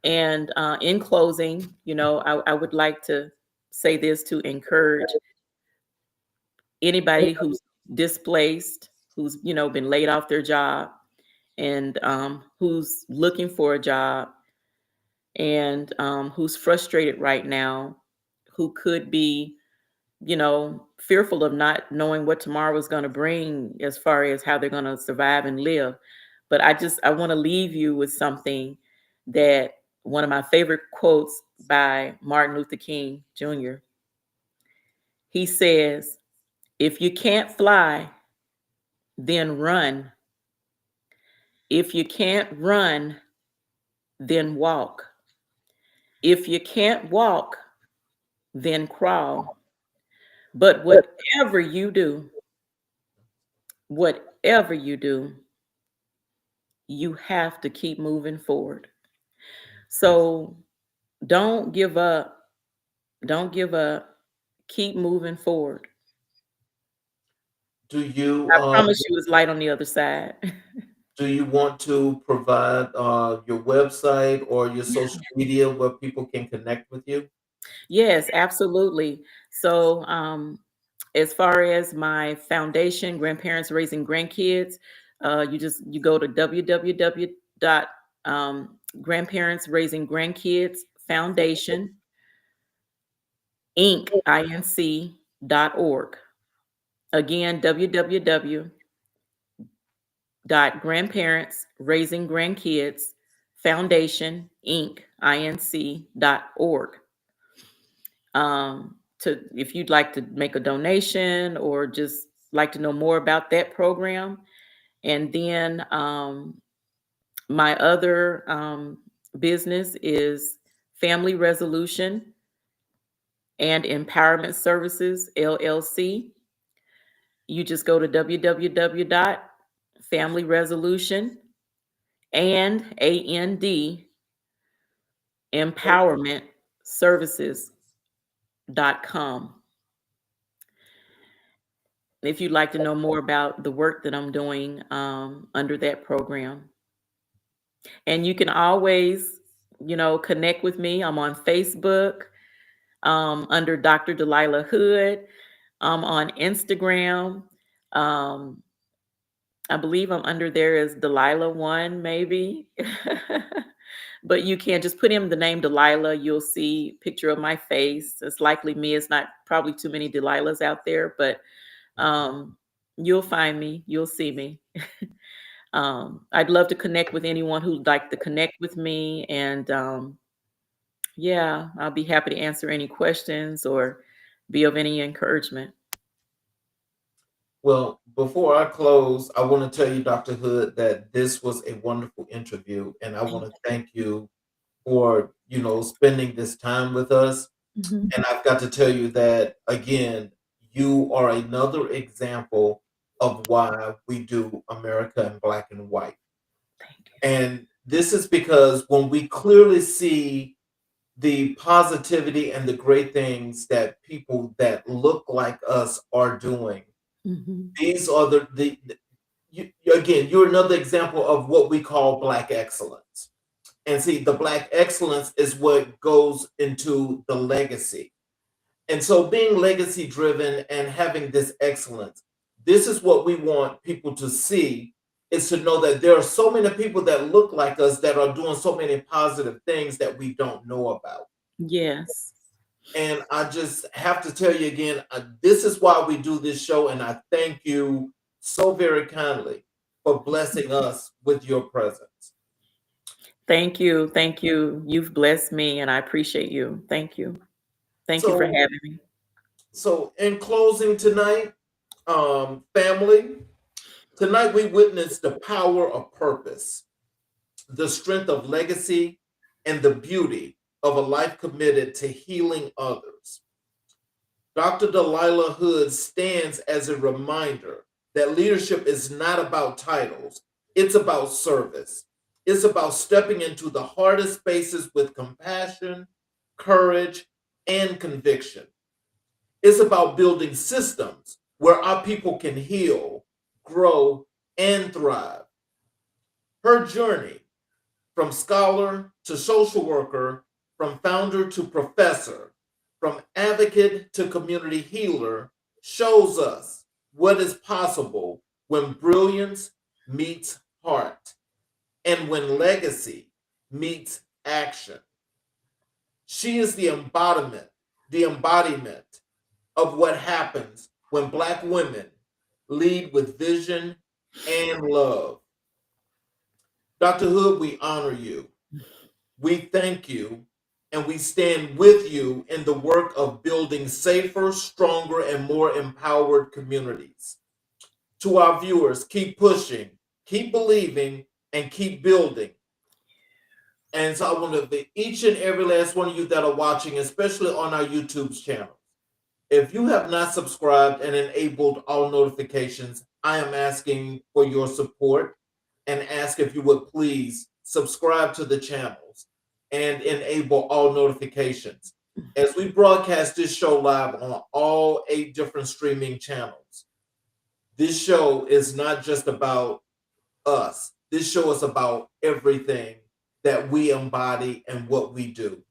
And in closing, I would like to say this to encourage anybody who's displaced, who's been laid off their job, and who's looking for a job, and who's frustrated right now, who could be fearful of not knowing what tomorrow is going to bring as far as how they're going to survive and live. But I want to leave you with something, that one of my favorite quotes by Martin Luther King Jr. He says, "If you can't fly, then run. If you can't run, then walk. If you can't walk, then crawl. But whatever you do, you have to keep moving forward. So don't give up. Don't give up. Keep moving forward. Do you I promise you it's light on the other side. do you want to provide your website or your social media where people can connect with you? Yes, absolutely. So, as far as my foundation, Grandparents Raising Grandkids, you go to www dot Grandparents Raising Grandkids Foundation Inc. Again, www dot Grandparents Raising Grandkids Foundation Inc. To if you'd like to make a donation or just like to know more about that program. And then my other business is Family Resolution and Empowerment Services LLC. You just go to www.familyresolution and empowerment services.com. If you'd like to know more about the work that I'm doing under that program. And you can always, connect with me. I'm on Facebook under Dr. Delilah Hood. I'm on Instagram. Um, I believe I'm under there as Delilah One, maybe. But you can just put in the name Delilah. You'll see a picture of my face. It's likely me. It's not probably too many Delilahs out there, but you'll find me. You'll see me. I'd love to connect with anyone who'd like to connect with me. And yeah, I'll be happy to answer any questions or be of any encouragement. Well, before I close, I want to tell you, Dr. Hood, that this was a wonderful interview, and I want to thank you for, spending this time with us. Mhm. And I've got to tell you that again, you are another example of why we do America in Black and White. Thank you. And this is because when we clearly see the positivity and the great things that people that look like us are doing, Mhm. these are again, you're another example of what we call Black excellence. And see, the Black excellence is what goes into the legacy. And so being legacy driven and having this excellence, this is what we want people to see, is to know that there are so many people that look like us that are doing so many positive things that we don't know about. Yes. And I just have to tell you again, this is why we do this show. And I thank you so very kindly for blessing us with your presence. Thank you. Thank you. You've blessed me and I appreciate you. Thank you. Thank you for So, having me. so in closing tonight, family, tonight we witnessed the power of purpose, the strength of legacy, and the beauty of a life committed to healing others. Dr. Delilah Hood stands as a reminder that leadership is not about titles, it's about service. It's about stepping into the hardest spaces with compassion, courage, and conviction. It's about building systems where our people can heal, grow, and thrive. Her journey from scholar to social worker, from founder to professor, from advocate to community healer, shows us what is possible when brilliance meets heart and when legacy meets action. She is the embodiment of what happens when Black women lead with vision and love. Dr. Hood, we honor you. We thank you, and we stand with you in the work of building safer, stronger, and more empowered communities. To our viewers, keep pushing, keep believing, and keep building. And so I want to thank each and every last one of you that are watching, especially on our YouTube channel. If you have not subscribed and enabled all notifications, I am asking for your support. and ask if you would please subscribe to the channels and enable all notifications. As we broadcast this show live on all 8 different streaming channels, this show is not just about us. This show is about everything that we embody and what we do.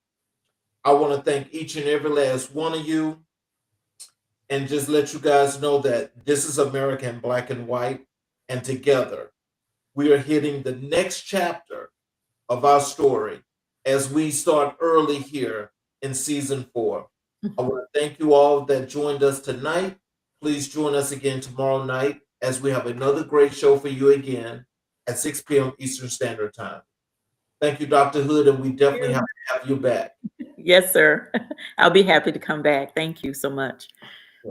I want to thank each and every last one of you and just let you guys know that this is America in Black and White, and together we are hitting the next chapter of our story as we start early here in season 4. I want to thank you all that joined us tonight. Please join us again tomorrow night as we have another great show for you again at 6 p.m. Eastern Standard Time. Thank you, Dr. Hood, and we definitely have to have you back. Yes, sir. I'll be happy to come back. Thank you so much.